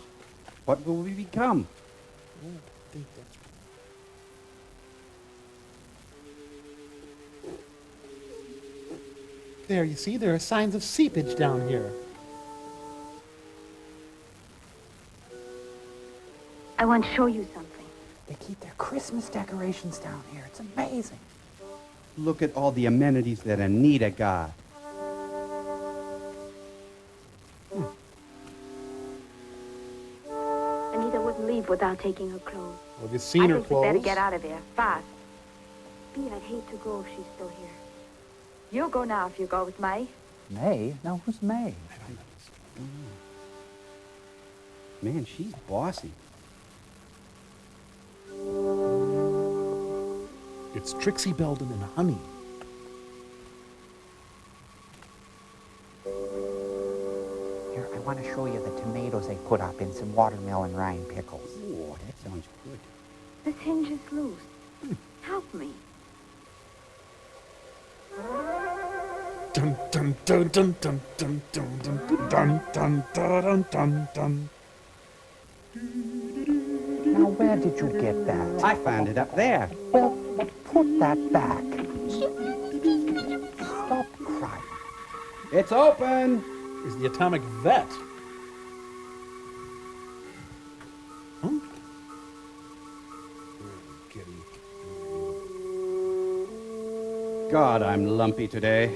What will we become? There, you see, there are signs of seepage down here. I want to show you something. They keep their Christmas decorations down here. It's amazing. Look at all the amenities that Anita got. Anita wouldn't leave without taking her clothes. Well, have you seen her I think we better clothes? get out of here, fast. Bee, I'd hate to go if she's still here. You'll go now if you go with May. May? No, who's May? Man, she's bossy. It's Trixie Belden and Honey. Here, I want to show you the tomatoes they put up in some watermelon rind pickles. Oh, that sounds good. This hinge is loose. Help me. Dun dun dun dun dun dun dun dun dun dun dun dun dun. Now, where did you get that? I found it up there. Well, put that back. Stop crying. It's open. Is the atomic vet? Huh? Kitty. God, I'm lumpy today.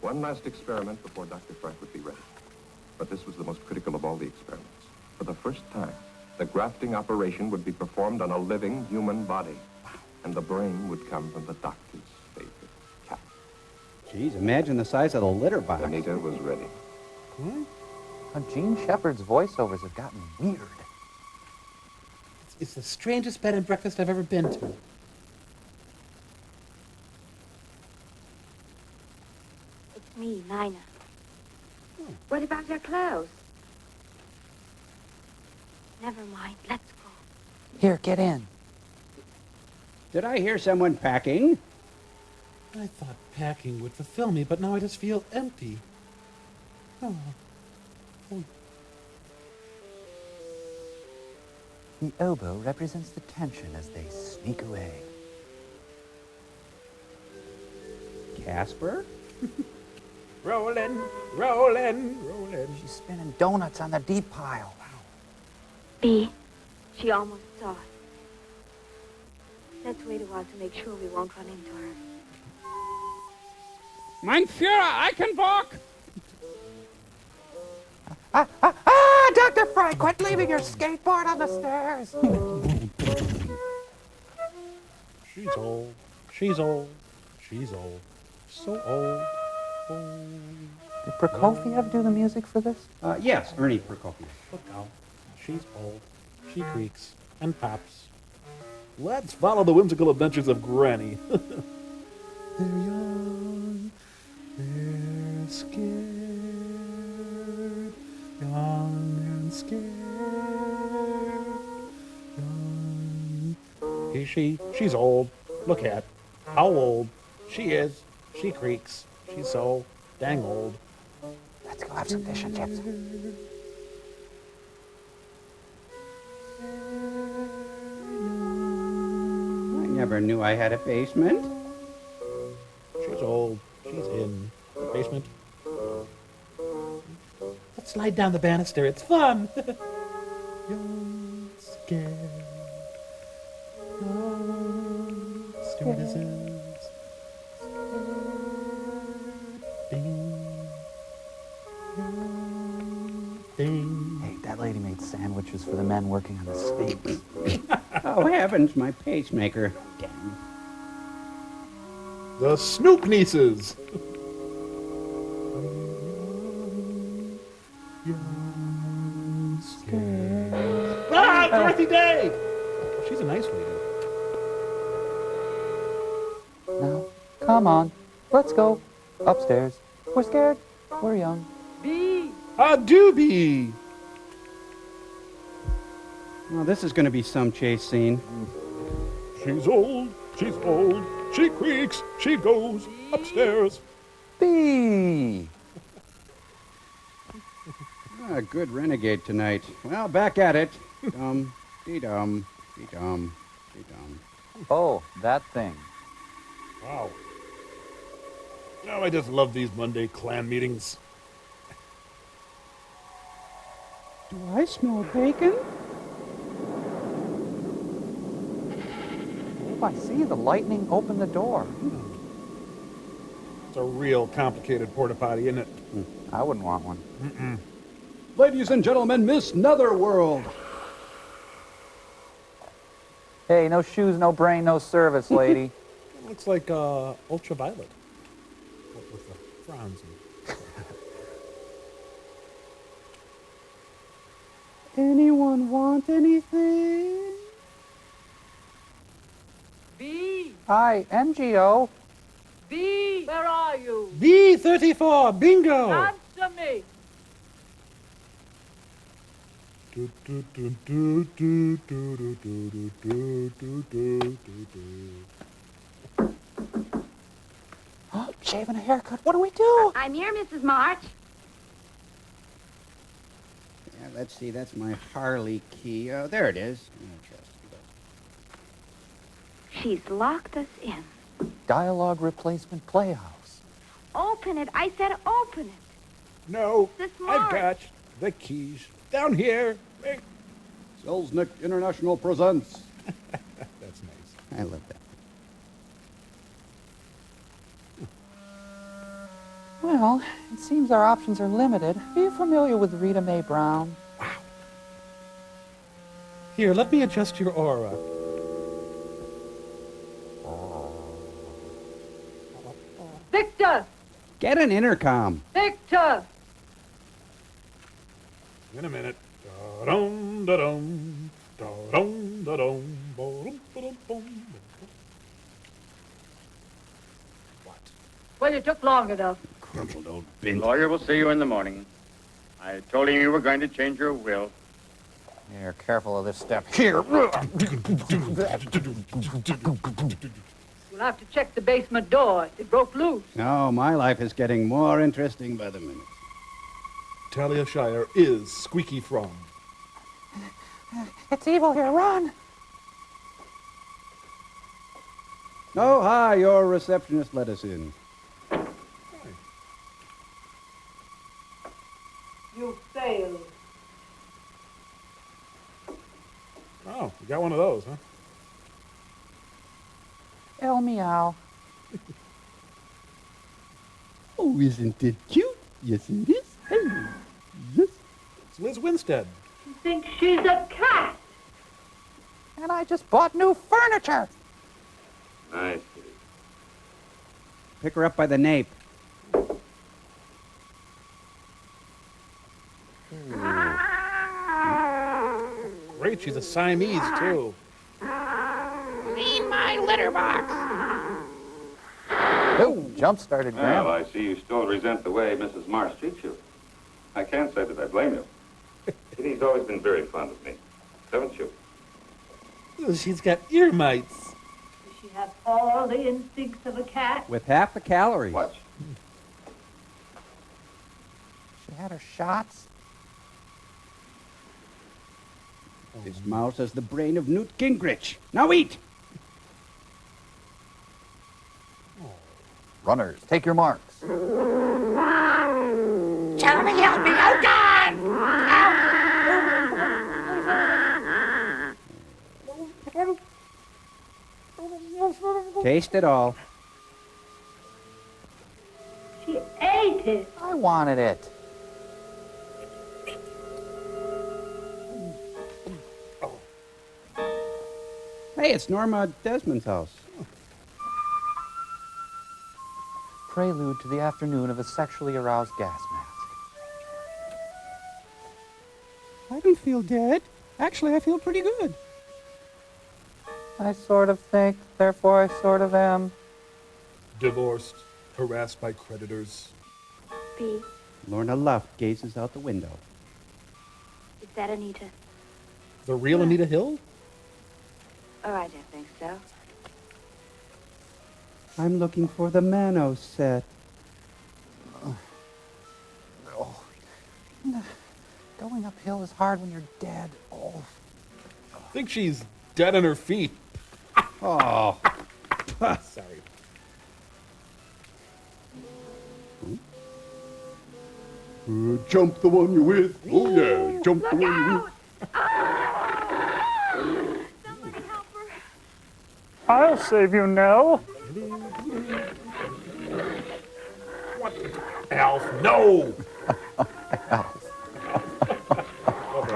One last experiment before Dr. Frank would be ready. But this was the most critical of all the experiments. For the first time, the grafting operation would be performed on a living human body. And the brain would come from the doctor's favorite cat. Jeez, imagine the size of the litter box. Anita was ready. Gene Shepard's voiceovers have gotten weird. It's the strangest bed and breakfast I've ever been to. It's me, Nina. What about your clothes? Never mind. Let's go. Here, get in. Did I hear someone packing? I thought packing would fulfill me, but now I just feel empty. Oh. The oboe represents the tension as they sneak away. Casper? Rolling, rolling, rolling. She's spinning donuts on the deep pile. Bee, she almost saw us. Let's wait a while to make sure we won't run into her. Mein Führer, I can walk! Dr. Fry, quit leaving your skateboard on the stairs. She's old. She's old. She's old. So old. Did Prokofiev do the music for this? Yes, Ernie Prokofiev. Look out. She's old. She creaks and pops. Let's follow the whimsical adventures of Granny. They're young. They're scared. Young and scared. Young. She's old. Look at how old she is. She creaks. She's so dang old. Let's go have some fish and chips. I never knew I had a basement. She's old. She's in the basement. Let's slide down the banister. It's fun. Young, scared. Young stewardesses. Ding. Hey, that lady made sandwiches for the men working on the steaks. Oh, heavens, my pacemaker. Damn. The Snook Nieces. Young, scared. Ah, Dorothy Day! She's a nice lady. Now, come on. Let's go. Upstairs. We're scared. We're young. Bee! A doobie! Well, this is going to be some chase scene. She's old. She's old. She creaks. She goes upstairs. Bee! Good renegade tonight. Well, back at it. Dum, dee-dum, dee-dum, dee-dum. Oh, that thing. Wow. Oh, I just love these Monday clan meetings. Do I smell bacon? Oh, I see. The lightning opened the door. It's a real complicated porta potty, isn't it? I wouldn't want one. Mm-mm. Ladies and gentlemen, Miss Netherworld. Hey, no shoes, no brain, no service, lady. Looks like ultraviolet. With the frowns. Anyone want anything? Bee! Hi, NGO. Bee! Where are you? B34, bingo! Answer me! Shaving a haircut. What do we do? I'm here, Mrs. March. Yeah, let's see. That's my Harley key. There it is. She's locked us in. Dialogue replacement playhouse. Open it. I said open it. No, Mrs. I've March. got the keys down here. Hey. Selznick International presents. That's nice. I love that. Well, it seems our options are limited. Are you familiar with Rita Mae Brown? Here, let me adjust your aura. Victor! Get an intercom. Victor! In a minute. Da-dum, da-dum, da-dum, da-dum, ba-dum, ba-dum, bum. Well, you took long enough. Crumpled old The bint. lawyer will see you in the morning. I told him you were going to change your will. Here, careful of this step. Here. We'll have to check the basement door. It broke loose. No, my life is getting more interesting by the minute. Talia Shire is Squeaky From. It's evil here. Run. Oh, hi, your receptionist let us in. You failed. Oh, you got one of those, huh? El meow. Oh, isn't it cute? Yes, it is. Hey, yes. It's Liz Winstead. She thinks she's a cat. And I just bought new furniture. Nice. Pick her up by the nape. Great, she's a Siamese, too. Clean my litter box. Oh, jump-started, Graham. Well, I see you still resent the way Mrs. Marsh treats you. I can't say that I blame you. Kitty's always been very fond of me, haven't you? She's got ear mites. Does she have all the instincts of a cat? With half the calories. Watch. She had her shots. This mouse has the brain of Newt Gingrich. Now eat! Runners, take your marks. Tell me, help me, oh God! Taste it all. She ate it. I wanted it. Hey, it's Norma Desmond's house. Prelude to the afternoon of a sexually aroused gas mask. I don't feel dead. Actually, I feel pretty good. I sort of think, therefore I sort of am. Divorced, harassed by creditors. B, Lorna Luft gazes out the window. is that Anita? The real Anita Hill? Oh, I don't think so. I'm looking for the Manos set. Going uphill is hard when you're dead. Oh. I think she's dead on her feet. Oh. Sorry. Jump the one you're with. Oh, yeah. Jump the one you're with. I'll save you, Nell. Alf, no!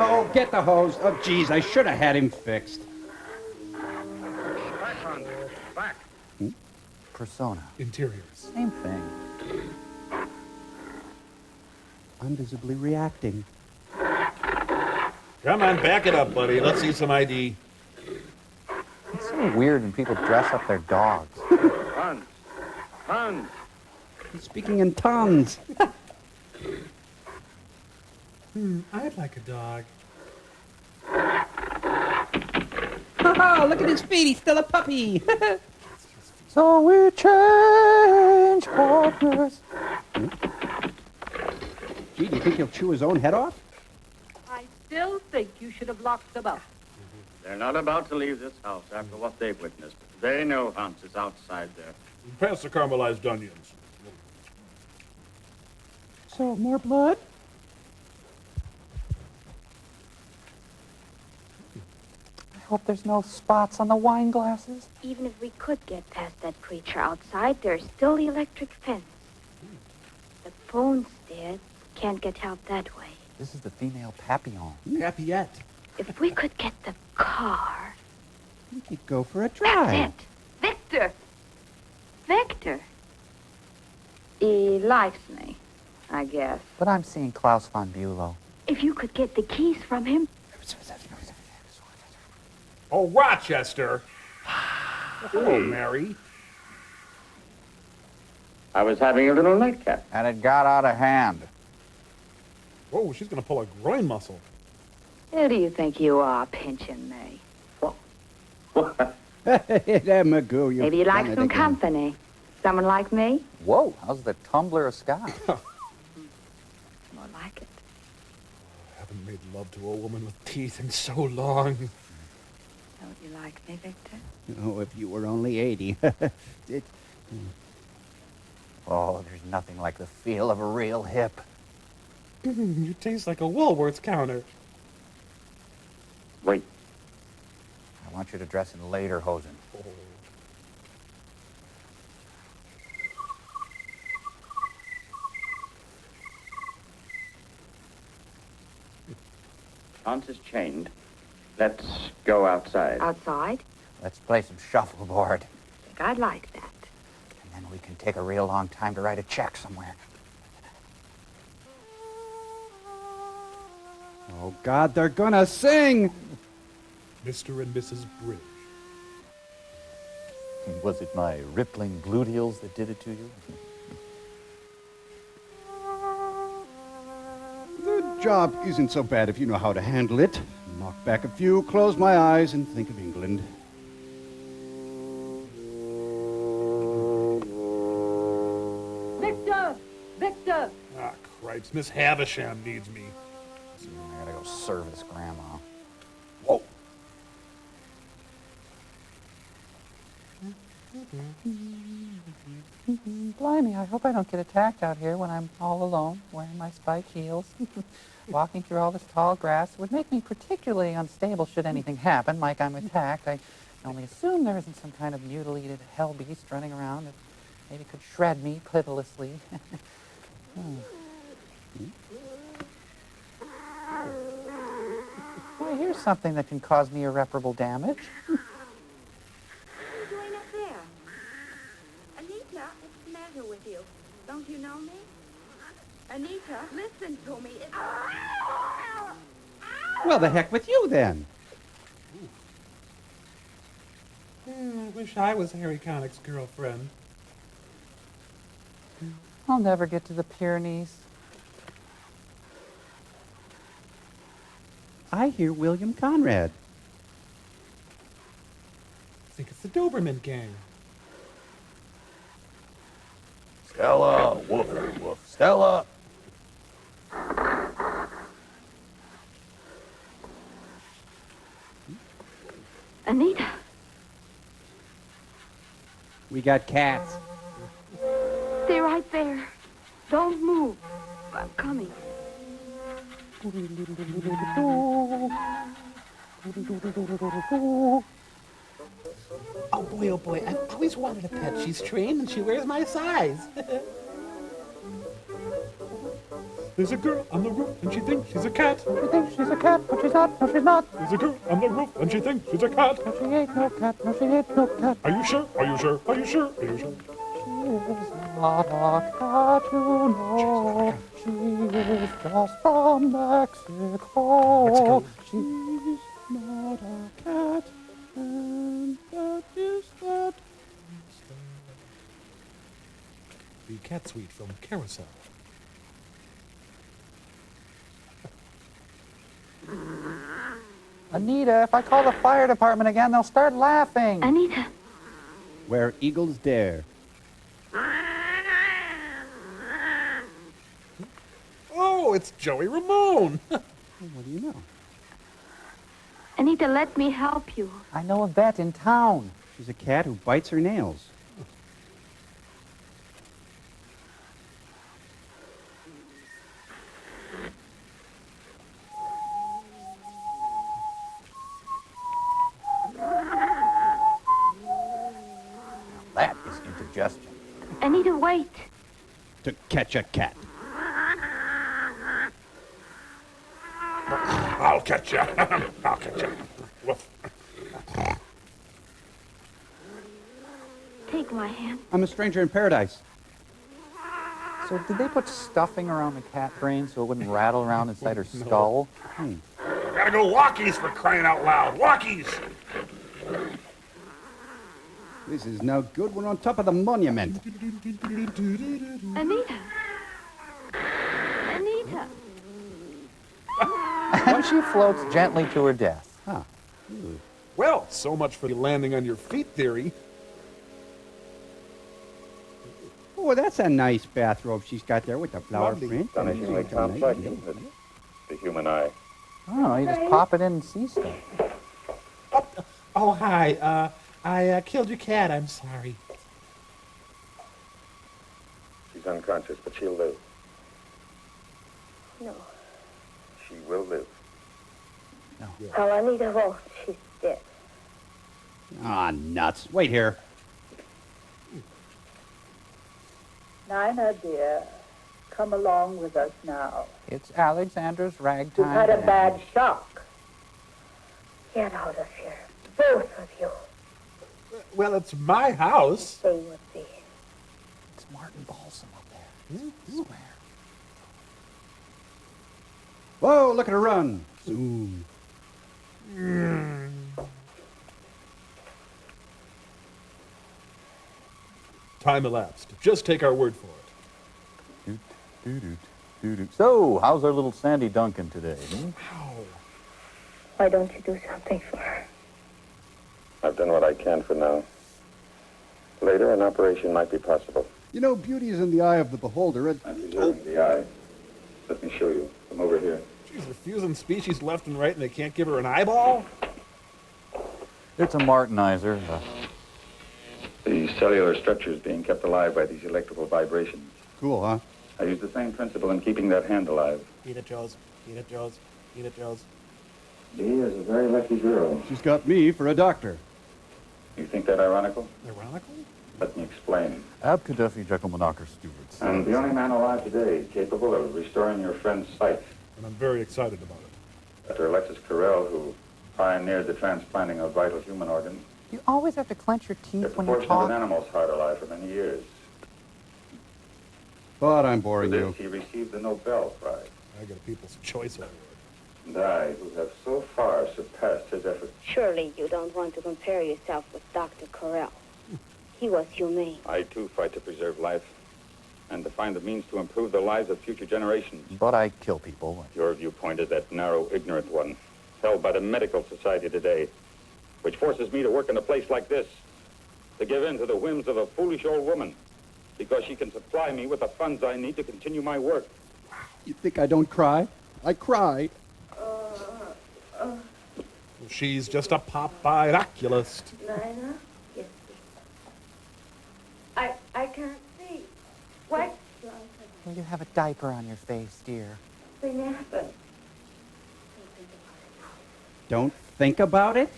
Oh, get the hose. Oh, geez, I should have had him fixed. Back, Hans. Back. Persona. Interiors. Same thing. I'm visibly reacting. Come on, back it up, buddy. Let's see some ID. It's so weird when people dress up their dogs. Hans. Hans. He's speaking in tongues. I'd like a dog. Oh, look at his feet. He's still a puppy. So we change partners. Gee, do you think he'll chew his own head off? I still think you should have locked them up. They're not about to leave this house after what they've witnessed. They know Hans is outside there. Pass the caramelized onions. So, more blood? I hope there's no spots on the wine glasses. Even if we could get past that creature outside, there's still the electric fence. The phone stairs can't get out that way. This is the female papillon. Papillette. If we could get the car... We could go for a drive. That's it. Victor. Victor. He likes me, I guess. But I'm seeing Klaus von Bülow. If you could get the keys from him... Oh, Rochester. Hello, Mary. I was having a little nightcap. And it got out of hand. Whoa, she's going to pull a groin muscle. Who do you think you are, pinching me? There, Magoo, you've Maybe you'd like done it some again. company. Someone like me? Whoa, how's the tumbler of scotch? More like it. I haven't made love to a woman with teeth in so long. Don't you like me, Victor? Oh, if you were only 80. Oh, there's nothing like the feel of a real hip. You taste like a Woolworths counter. Wait. I want you to dress in lederhosen. Hans is chained. Let's go outside. Outside? Let's play some shuffleboard. Think I'd like that. And then we can take a real long time to write a check somewhere. Oh, God, they're gonna sing! Mr. and Mrs. Bridge. Was it my rippling gluteals that did it to you? The job isn't so bad if you know how to handle it. Knock back a few, close my eyes, and think of England. Victor! Victor! Ah, cripes. Miss Havisham needs me. I gotta go service Grandma. Whoa. Blimey, I hope I don't get attacked out here when I'm all alone, wearing my spike heels. Walking through all this tall grass would make me particularly unstable should anything happen, like I'm attacked. I only assume there isn't some kind of mutilated hell beast running around that maybe could shred me pitilessly. Why, here's something that can cause me irreparable damage. What are you doing up there? Anita, what's the matter with you? Don't you know me? Anita, listen to me. Well, the heck with you, then. I wish I was Harry Connick's girlfriend. I'll never get to the Pyrenees. I hear William Conrad. I think it's the Doberman gang. Stella! Woof, woof. Stella! Anita. We got cats. Stay right there. Don't move. I'm coming. Oh boy, I've always wanted a pet. She's trained and she wears my size. There's a girl on the roof and she thinks she's a cat. She thinks she's a cat, but she's not. No, she's not. There's a girl on the roof and she thinks she's a cat. No, she ain't no cat. No, she ain't no cat. Are you sure? Are you sure? Are you sure? Are you sure? She is not a cat, you know. She is just from Mexico. She's not a cat, and that is that. The cat suite from Carousel. Anita, if I call the fire department again, they'll start laughing. Anita. Where eagles dare. Oh, it's Joey Ramone. What do you know? Anita, let me help you. I know a vet in town. She's a cat who bites her nails. That is indigestion. Anita, wait. To catch a cat. I'll catch you. I'll catch you. Woof. Take my hand. I'm a stranger in paradise. So did they put stuffing around the cat brain so it wouldn't rattle around inside her skull? Gotta go walkies for crying out loud. Walkies! This is no good. We're on top of the monument. Anita. Anita. she floats gently to her death. Huh. Well, so much for the landing on your feet theory. Oh, that's a nice bathrobe she's got there with the flower Lovely. print. Astonishingly complex, isn't it? The human eye. Oh, you just pop it in and see stuff. Oh, hi. I killed your cat. I'm sorry. She's unconscious, but she'll live. No. She will live. Oh, Anita won't. She's dead. Ah, nuts. Wait here. Nina, dear, come along with us now. It's Alexander's ragtime You've had a band. bad shock. Get out of here. Both of you. Well, it's my house. Stay with me. It's Martin Balsam up there. I swear. Whoa, look at her run. Zoom. Time elapsed. Just take our word for it. So, how's our little Sandy Duncan today? Hmm? Why don't you do something for her? I've done what I can for now. Later, an operation might be possible. You know, beauty is in the eye of the beholder. I'm preserving the eye. Let me show you. Come over here. She's refusing species left and right, and they can't give her an eyeball? It's a Martinizer. The cellular structure is being kept alive by these electrical vibrations. Cool, huh? I use the same principle in keeping that hand alive. Eat it, Joes. Eat it, Joes. Eat it, Joes. Dee is a very lucky girl. She's got me for a doctor. You think that ironical? Ironical? Let me explain. Ab Gaddafi Jekyll Monocker Stewards. I'm the only man alive today capable of restoring your friend's sight. And I'm very excited about it. Dr. Alexis Carrel, who pioneered the transplanting of vital human organs, You always have to clench your teeth kept a when you portion of talk. an animal's heart alive for many years. But I'm For boring this, you. he received the Nobel Prize. I got a People's Choice Award. And I, who have so far surpassed his efforts, Surely you don't want to compare yourself with Dr. Corral. He was humane. I too fight to preserve life and to find the means to improve the lives of future generations. But I kill people. Your viewpoint is that narrow, ignorant one, held by the medical society today, which forces me to work in a place like this, to give in to the whims of a foolish old woman, because she can supply me with the funds I need to continue my work. You think I don't cry? I cry. She's just a Popeye oculist. Nina? Yes. I can't see. What? Well, you have a diaper on your face, dear. Thing happened. Don't think about it?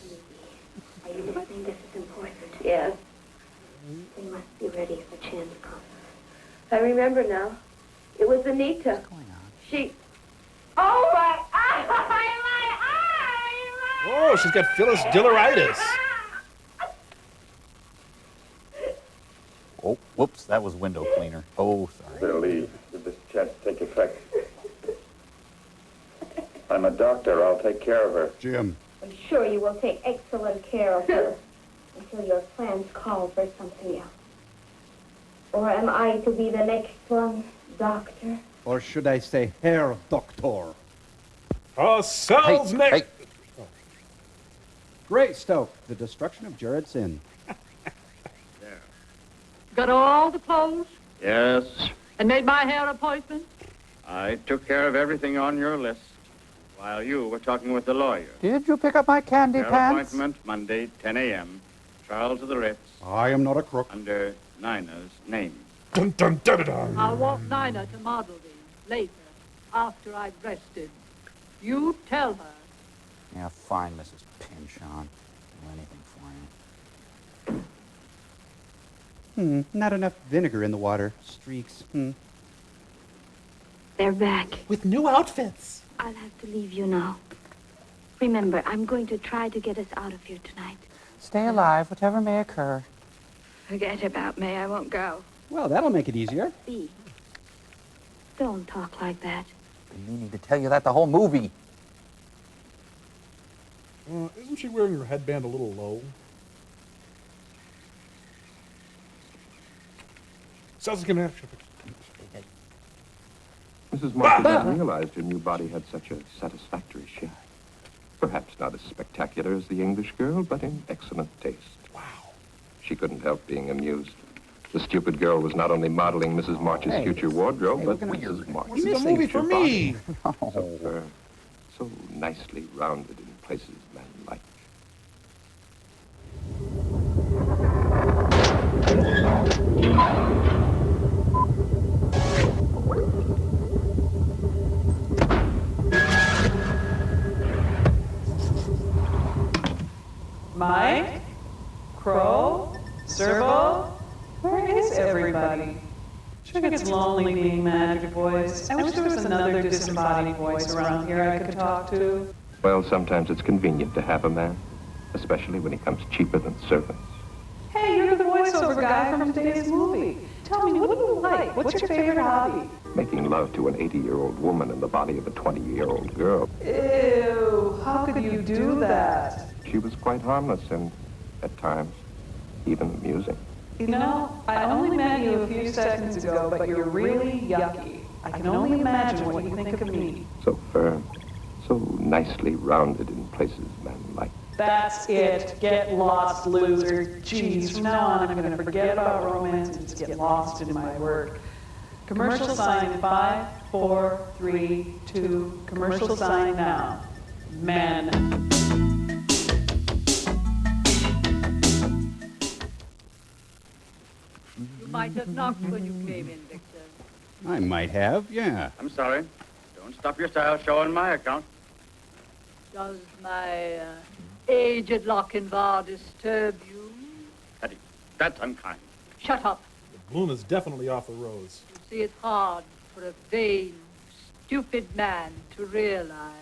Are you listening? This is important. Yes. We must be ready if a chance comes. I remember now. It was Anita. What's going on? She... Oh, my eye! Oh, she's got Phyllis Dilleritis. Oh, whoops, that was window cleaner. Oh, sorry. Better leave. Give this chance to take effect. I'm a doctor. I'll take care of her. Jim. I'm sure you will take excellent care of her until your plans call for something else. Or am I to be the next one, doctor? Or should I say Herr Doctor? Cells next. Greystoke, the destruction of Jared Sin. Got all the clothes Yes, and made my hair appointment? I took care of everything on your list while you were talking with the lawyer. Did you pick up my candy Your pants? appointment Monday, 10 a.m. Charles of the Ritz, I am not a crook. under Nina's name. Dun, dun, dun, dun, dun. I'll want Nina to model these later, after I've rested. You tell her. Yeah, fine, Mrs. Pinchon. Do anything for you. Not enough vinegar in the water. Streaks. They're back. With new outfits. I'll have to leave you now. Remember, I'm going to try to get us out of here tonight. Stay alive, whatever may occur. Forget about me. I won't go. Well, that'll make it easier. Bee, don't talk like that. Been meaning to tell you that the whole movie. Isn't she wearing her headband a little low? Sounds like an action. Mrs. March had not realized her new body had such a satisfactory shape. Perhaps not as spectacular as the English girl, but in excellent taste. Wow. She couldn't help being amused. The stupid girl was not only modeling Mrs. March's future wardrobe, but Mrs. March's This is a movie for me. So firm, so nicely rounded in places man-like. Mike? Crow? Servo? Where is everybody? Sure gets lonely being Magic Voice. I wish there was another disembodied voice around here I could talk to. Well, sometimes it's convenient to have a man, especially when he comes cheaper than servants. Hey, you're the voiceover guy from today's movie. Tell me, what do you like? What's your favorite hobby? Making love to an 80-year-old woman in the body of a 20-year-old girl. Ew, how could you do that? She was quite harmless and, at times, even amusing. You know, I only met you a few seconds ago, but you're really yucky. I can only imagine what you think of me. So firm, so nicely rounded in places man-like. That's it. Get lost, loser. Jeez, from now on I'm going to forget about romance and just get lost in my work. Commercial sign in 5, 4, 3, 2. Commercial sign now. Men. You might have knocked when you came in, Victor. I might have, yeah. I'm sorry. Don't stop your style show on my account. Does my aged Lochinvar disturb you? Hetty, that's unkind. Shut up. The bloom is definitely off the rose. You see, it's hard for a vain, stupid man to realize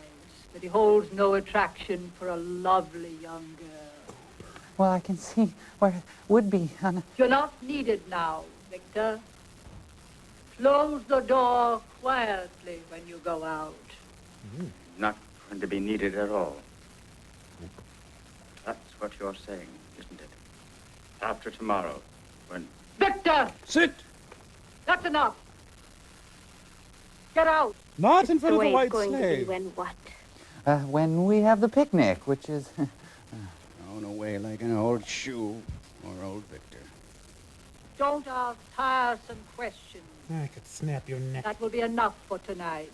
that he holds no attraction for a lovely young girl. Well, I can see where it would be. You're not needed now, Victor. Close the door quietly when you go out. Not going to be needed at all. That's what you're saying, isn't it? After tomorrow, when... Victor! Sit! That's enough. Get out. Not in front of the white going slave. to be when what? When we have the picnic, which is... Thrown away like an old shoe or old Victor. Don't ask tiresome questions. I could snap your neck. That will be enough for tonight.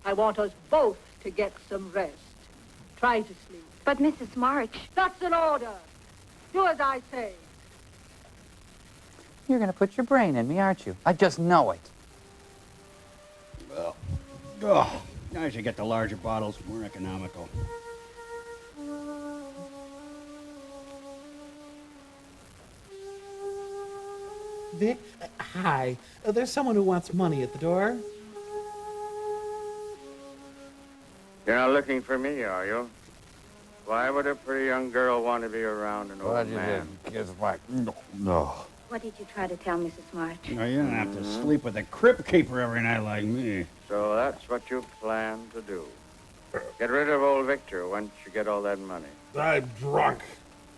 I want us both to get some rest. Try to sleep. But Mrs. March... That's an order. Do as I say. You're going to put your brain in me, aren't you? I just know it. Well, oh, I should get the larger bottles, more economical. Vic, hi. There's someone who wants money at the door. You're not looking for me, are you? Why would a pretty young girl want to be around an old man? No. What did you try to tell Mrs. March? No, you don't have to sleep with a crypt keeper every night like me. So that's what you plan to do. Get rid of old Victor once you get all that money. I'm drunk.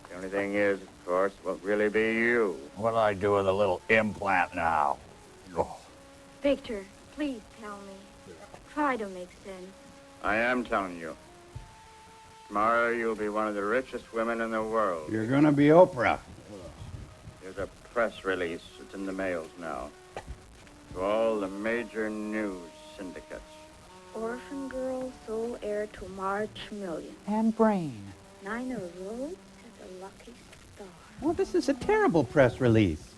The only thing is, of course, it won't really be you. What'll I do with a little implant now? Victor, please tell me. Try to make sense. I am telling you. Tomorrow you'll be one of the richest women in the world. You're gonna be Oprah. There's a press release. It's in the mails now. To all the major news syndicates. Orphan girl, sole heir to March million. And brain. Nina Rhodes has a lucky star. Well, this is a terrible press release.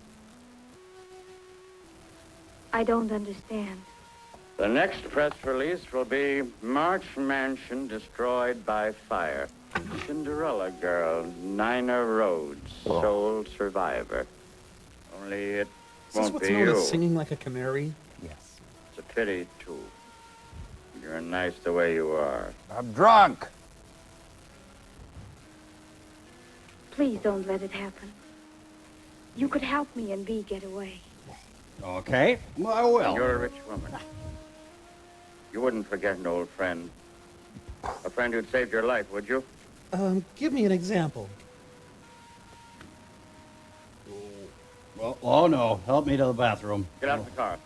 I don't understand. The next press release will be March Mansion destroyed by fire. Cinderella girl, Nina Rhodes, sole survivor. Only it Is this won't what's be known you. as singing like a canary? Yes. It's a pity, too. You're nice the way you are. I'm drunk. Please don't let it happen. You could help me and V get away. Okay, well, I will. You're a rich woman. You wouldn't forget an old friend. A friend who'd saved your life, would you? Give me an example. Well, oh no, help me to the bathroom. Get out of the car.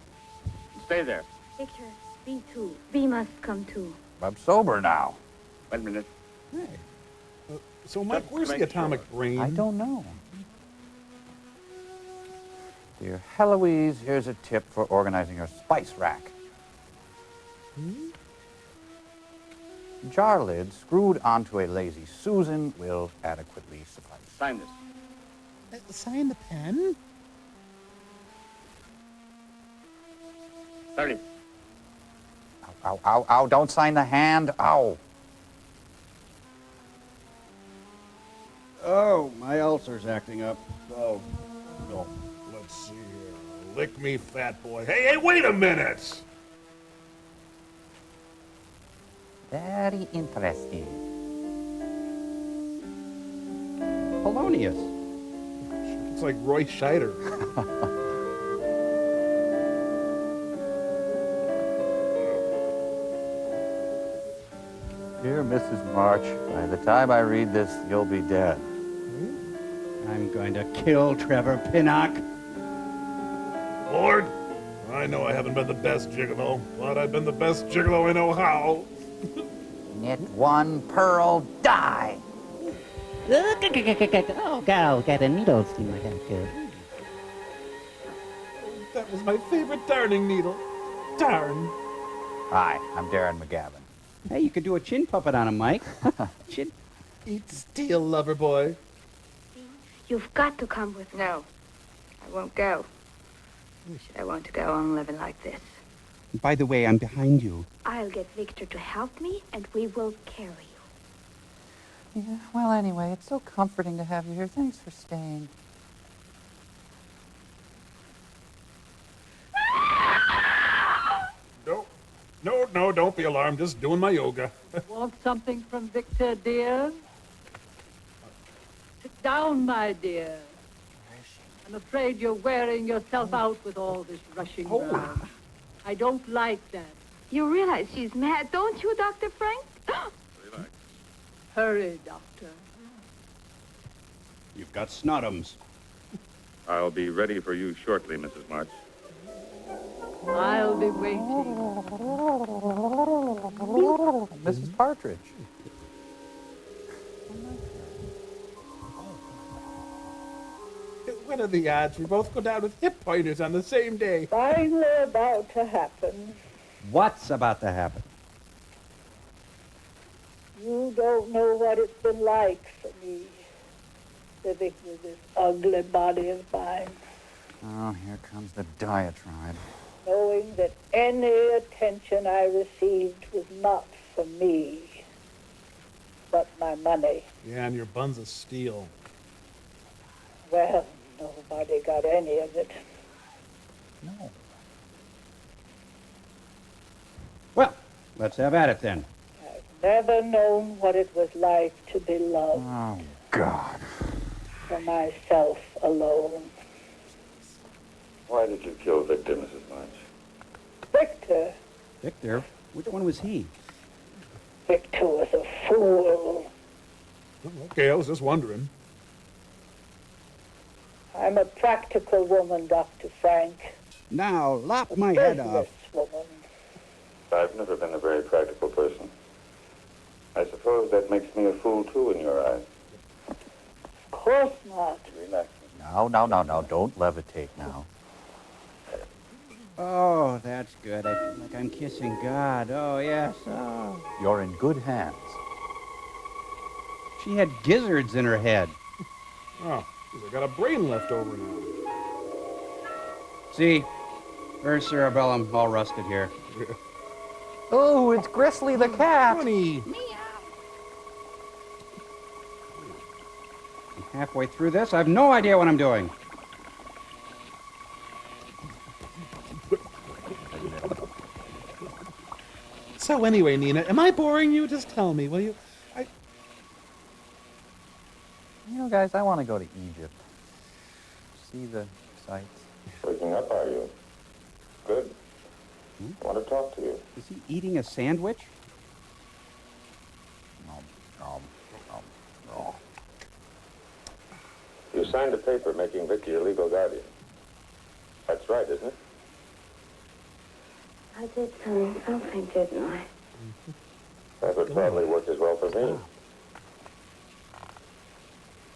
And stay there. Victor, We too. We must come too. I'm sober now. Wait a minute. Hey. So, Mike, where's the atomic brain? I don't know. Dear Heloise, here's a tip for organizing your spice rack. Jar lid screwed onto a lazy Susan will adequately suffice. Sign this. Sign the pen? 30. Ow, ow, ow, don't sign the hand. Ow. Oh, my ulcer's acting up. Oh, no. Let's see here. Lick me, fat boy. Hey, wait a minute! Very interesting. Polonius. It's like Roy Scheider. Dear Mrs. March, by the time I read this, you'll be dead. I'm going to kill Trevor Pinnock. Lord, I know I haven't been the best gigolo, but I've been the best gigolo I know how. Knit one pearl, die. Oh, gal, got a needle seem like that good. That was my favorite darning needle. Darn. Hi, I'm Darren McGavin. Hey, you could do a chin puppet on him, Mike. Chin. Eat steel, lover boy. You've got to come with me. No, I won't go. Why should I want to go on living like this? By the way, I'm behind you. I'll get Victor to help me, and we will carry you. Yeah, well, anyway, it's so comforting to have you here. Thanks for staying. No, don't be alarmed. Just doing my yoga. Want something from Victor, dear? Sit down, my dear. I'm afraid you're wearing yourself out with all this rushing around. I don't like that. You realize she's mad, don't you, Dr. Frank? Relax. Hurry, Doctor. You've got snotums. I'll be ready for you shortly, Mrs. March. I'll be waiting. Mrs. Partridge. What are the odds we both go down with hip pointers on the same day? Finally about to happen. What's about to happen? You don't know what it's been like for me, living with this ugly body of mine, Oh, here comes the diatribe. knowing that any attention I received was not from me, but my money. Yeah, and your buns of steel. Well, nobody got any of it. No. Well, let's have at it then. I've never known what it was like to be loved Oh, God. for myself alone. Why did you kill Victor, Mrs. March? Victor? Victor? Which one was he? Victor was a fool. Okay, I was just wondering. I'm a practical woman, Dr. Frank. Now, lop my head off. Woman. I've never been a very practical person. I suppose that makes me a fool, too, in your eyes. Of course not. Relax. No, don't levitate now. Oh, that's good. I feel like I'm kissing God. Oh, yes. Oh. You're in good hands. She had gizzards in her head. Oh, 'cause I got a brain left over now. See? Her cerebellum all rusted here. Oh, it's Grizzly the cat. Funny. Halfway through this, I have no idea what I'm doing. So anyway, Nina, am I boring you? Just tell me, will you? You know, guys, I want to go to Egypt. See the sights. Waking up, are you? Good. I want to talk to you. Is he eating a sandwich? You signed a paper making Victor your legal guardian. That's right, isn't it? I did something, didn't I? That would probably work as well for me.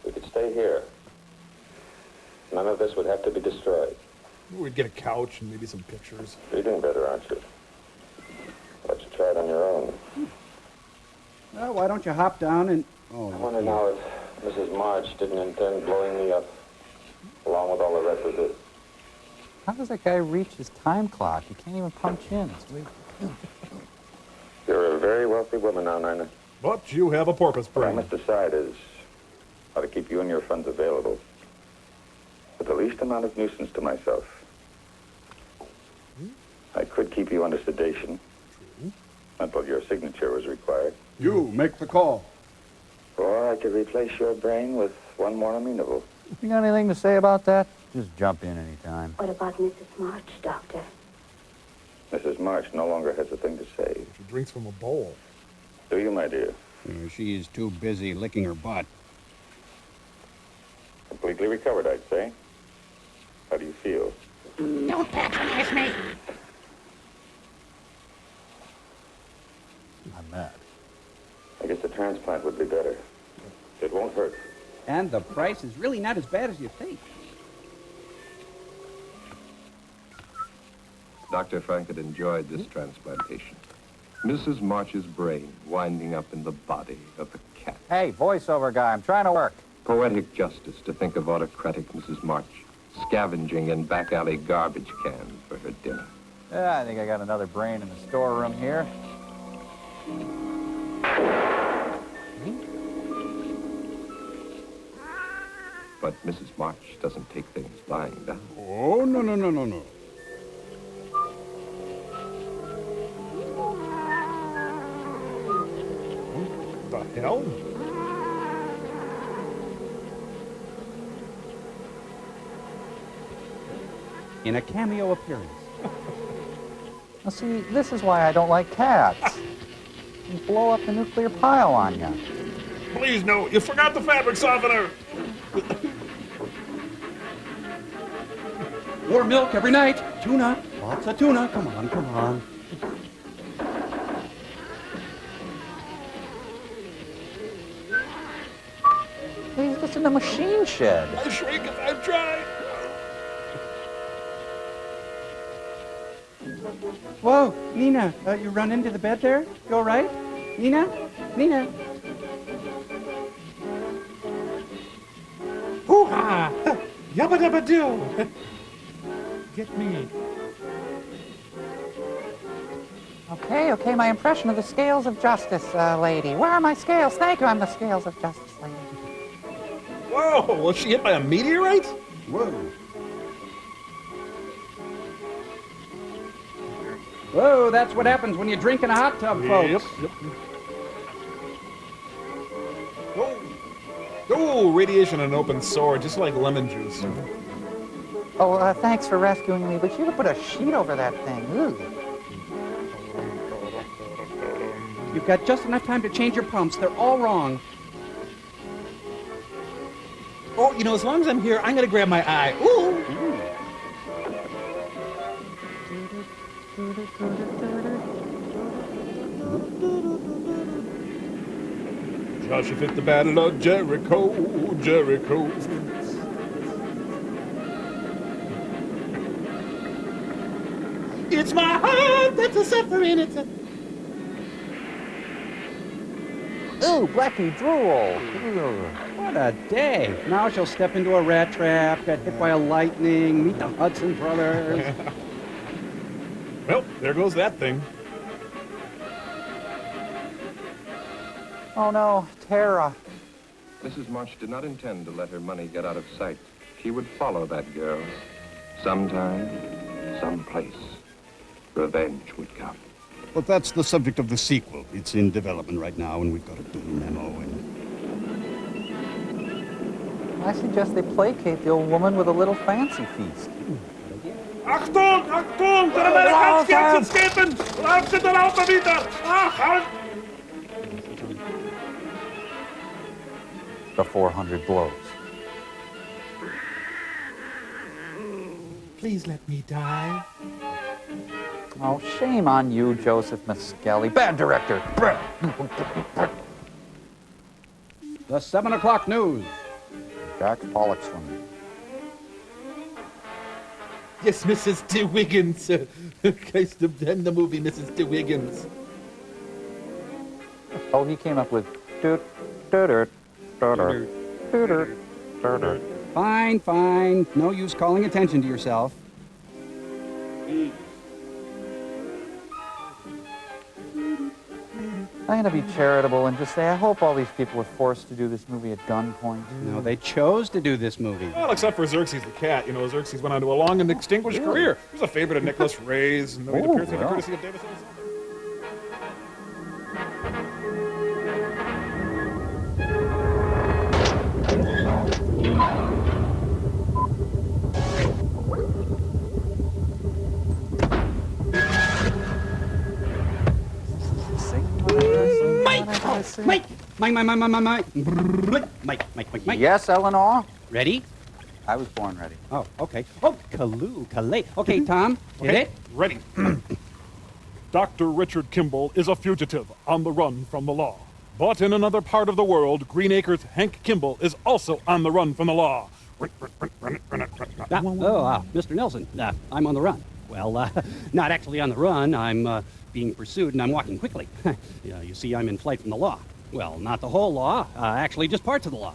We could stay here. None of this would have to be destroyed. We'd get a couch and maybe some pictures. You're doing better, aren't you? Why don't you try it on your own? Well, why don't you hop down and... Oh, I wonder now if Mrs. March didn't intend blowing me up, along with all the requisites. How does that guy reach his time clock? He can't even punch in. It's weird. You're a very wealthy woman now, Nina. But you have a porpoise What I brain. must decide is how to keep you and your funds available with the least amount of nuisance to myself. I could keep you under sedation until your signature was required. You make the call. Or I could replace your brain with one more amenable. You got anything to say about that? Just jump in anytime. What about Mrs. March, Doctor? Mrs. March no longer has a thing to say. She drinks from a bowl. Do you, my dear? She is too busy licking her butt. Completely recovered, I'd say. How do you feel? Don't patronize me. I'm mad. I guess the transplant would be better. It won't hurt. And the price is really not as bad as you think. Dr. Frank had enjoyed this transplantation. Mrs. March's brain winding up in the body of the cat. Hey, voiceover guy, I'm trying to work. Poetic justice to think of autocratic Mrs. March scavenging in back alley garbage cans for her dinner. Yeah, I think I got another brain in the storeroom here. But Mrs. March doesn't take things lying down. Oh, no, no, no, no, no. The hell? In a cameo appearance. Now see, this is why I don't like cats. They blow up the nuclear pile on you. Please, no. You forgot the fabric softener. More milk every night. Tuna. Lots of tuna. Come on, come on. He's just in the machine shed. I shrink if I try. Whoa, Nina, you run into the bed there? You all right? Nina? Nina? Hoo-ha! Yabba-dabba-doo! Get me. Okay, my impression of the scales of justice, lady. Where are my scales? Thank you, I'm the scales of justice, lady. Whoa, was she hit by a meteorite? Whoa. Whoa, that's what happens when you drink in a hot tub, folks. Yep. Oh, radiation and an open sore, just like lemon juice. Oh, thanks for rescuing me, but you could put a sheet over that thing. Ugh. You've got just enough time to change your pumps. They're all wrong. Oh, you know, as long as I'm here, I'm gonna grab my eye. Ooh! Joshua fit the battle of Jericho, Jericho. It's my heart that's a suffering. It's a... Ooh, Blackie drool. Ugh. What a day. Now she'll step into a rat trap, get hit by a lightning, meet the Hudson brothers. Well, there goes that thing. Oh no, Tara. Mrs. March did not intend to let her money get out of sight. She would follow that girl. Sometime, someplace, revenge would come. But that's the subject of the sequel. It's in development right now, and we've got a big memo. And I suggest they placate the old woman with a little fancy feast. Achtung, Achtung, der Amerikaner escapen! Lauf den Laufen wieder! Ach, halt! The 400 blows. Please let me die. Oh, shame on you, Joseph Miskelly. Bad director. The 7 o'clock news. Jack Pollock's one. Yes, Mrs. De Wiggins. Case to end the movie, Mrs. De Wiggins. Oh, he came up with... Fine, fine. No use calling attention to yourself. I'm going to be charitable and just say I hope all these people were forced to do this movie at gunpoint. No, they chose to do this movie. Well, except for Xerxes the cat. You know, Xerxes went on to a long and extinguished career. He was a favorite of Nicholas Ray's, and made appearances at the courtesy of Davis. Mike. Yes, Eleanor? Ready? I was born ready. Oh, okay. Oh, Calais. Okay, Tom, hit it. Ready. Dr. Richard Kimball is a fugitive on the run from the law. But in another part of the world, Greenacre's Hank Kimball is also on the run from the law. Mr. Nelson, I'm on the run. Well, not actually on the run. I'm being pursued, and I'm walking quickly. You see, I'm in flight from the law. Well, not the whole law, actually just parts of the law.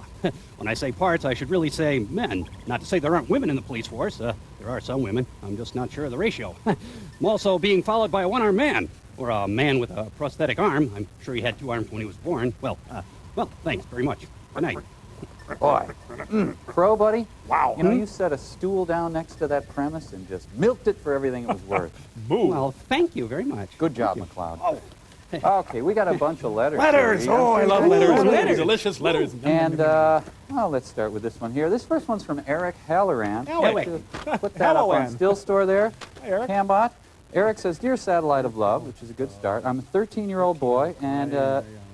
When I say parts, I should really say men. Not to say there aren't women in the police force. There are some women. I'm just not sure of the ratio. I'm also being followed by a one-armed man, or a man with a prosthetic arm. I'm sure he had two arms when he was born. Well, thanks very much. Good night. Boy. Crow, buddy? Wow. You know, you set a stool down next to that premise and just milked it for everything it was worth. Well, thank you very much. Good job, McLeod. Oh. Okay, we got a bunch of letters. Letters! Oh, I love letters. Delicious letters. And, well, let's start with this one here. This first one's from Eric Halloran. Put that up on Still Store there. Hi, Eric. Cambot. Eric says, Dear Satellite of Love, which is a good start. I'm a 13-year-old boy, and,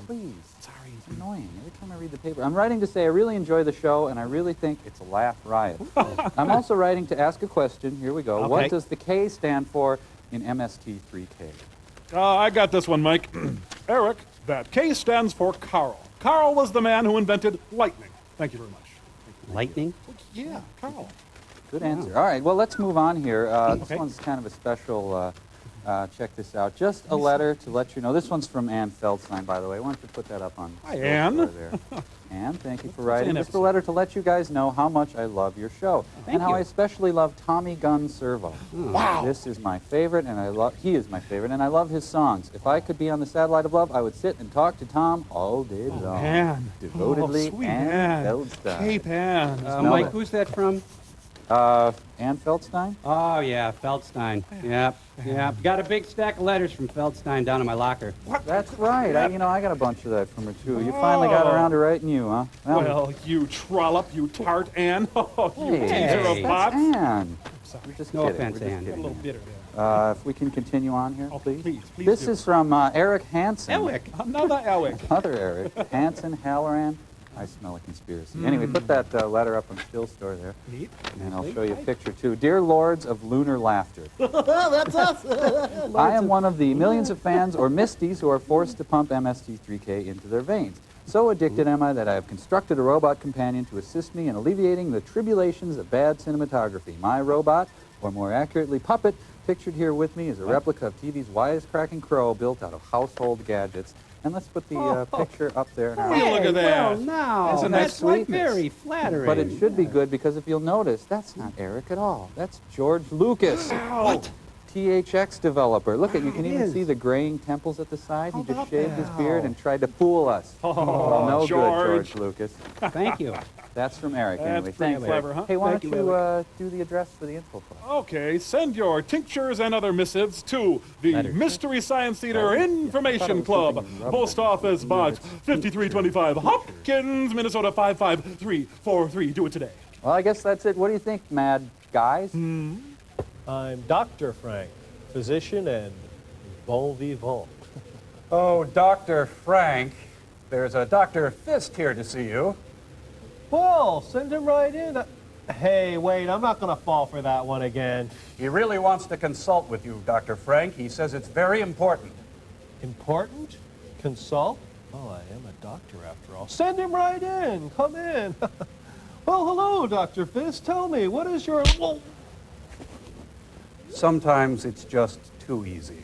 please. Sorry, it's annoying. Every time I read the paper. I'm writing to say I really enjoy the show, and I really think it's a laugh riot. I'm also writing to ask a question. Here we go. Okay. What does the K stand for in MST3K? I got this one, Mike. Eric, that K stands for Carl. Carl was the man who invented lightning. Thank you very much. Lightning? Yeah, Carl. Good answer. All right, well, let's move on here. This one's kind of a special, check this out. Just a letter to let you know. This one's from Ann Feldstein, by the way. Why don't you put that up on Hi, Ann. there. Ann, thank you for writing. Just a letter to let you guys know how much I love your show. And how I especially love Tommy Gunn Servo. Wow. This is my favorite, and he is my favorite, and I love his songs. If I could be on the Satellite of Love, I would sit and talk to Tom all day long. Ann. Devotedly, sweet Ann Ann. Feldstein. Cape Ann. Mike, who's that from? Ann Feldstein? Oh, yeah, Feldstein. Yep. Got a big stack of letters from Feldstein down in my locker. That's right. I got a bunch of that from her, too. You finally got around to writing you, huh? Well, you trollop, you tart Ann. Oh, you teaser of pots. Ann. Sorry. Just No kidding. offense, Ann. Get a little bitter there. If we can continue on here, please. Please This do. is from Eric Hansen. Eric. Another Eric. Another Eric. Hansen, Halloran. I smell a conspiracy. Anyway, put that letter up on Still Store there. Neat. And I'll show you a picture, too. Dear Lords of Lunar Laughter. That's us. I am one of the millions of fans or misties who are forced to pump MST3K into their veins. So addicted am I that I have constructed a robot companion to assist me in alleviating the tribulations of bad cinematography. My robot, or more accurately puppet, pictured here with me is a replica of TV's wisecracking crow built out of household gadgets. And let's put the picture up there. Oh, look at that. Well, now, Isn't that that's sweet? very flattering. But it should be good because if you'll notice, that's not Eric at all. That's George Lucas. What? THX developer. Look at you can It even is. see the graying temples at the side. He just about shaved his that? beard and tried to fool us. Oh, no George. good, George Lucas. Thank you. That's from Eric. That's Anyway, pretty thanks, clever, Eric. huh? Hey, why Thank don't you, you do the address for the info club? Okay, send your tinctures and other missives to the Letters. Mystery Science Theater I thought Information it was Club, something rubber. Post Office Box 5325, Hopkins, Minnesota 55343. Do it today. Well, I guess that's it. What do you think, mad guys? I'm Dr. Frank, physician and bon vivant. Oh, Dr. Frank, there's a Dr. Fist here to see you. Well, send him right in. Hey, wait, I'm not going to fall for that one again. He really wants to consult with you, Dr. Frank. He says it's very important. Important? Consult? Oh, I am a doctor after all. Send him right in. Come in. Well, hello, Dr. Fisk. Tell me, what is your... Sometimes it's just too easy.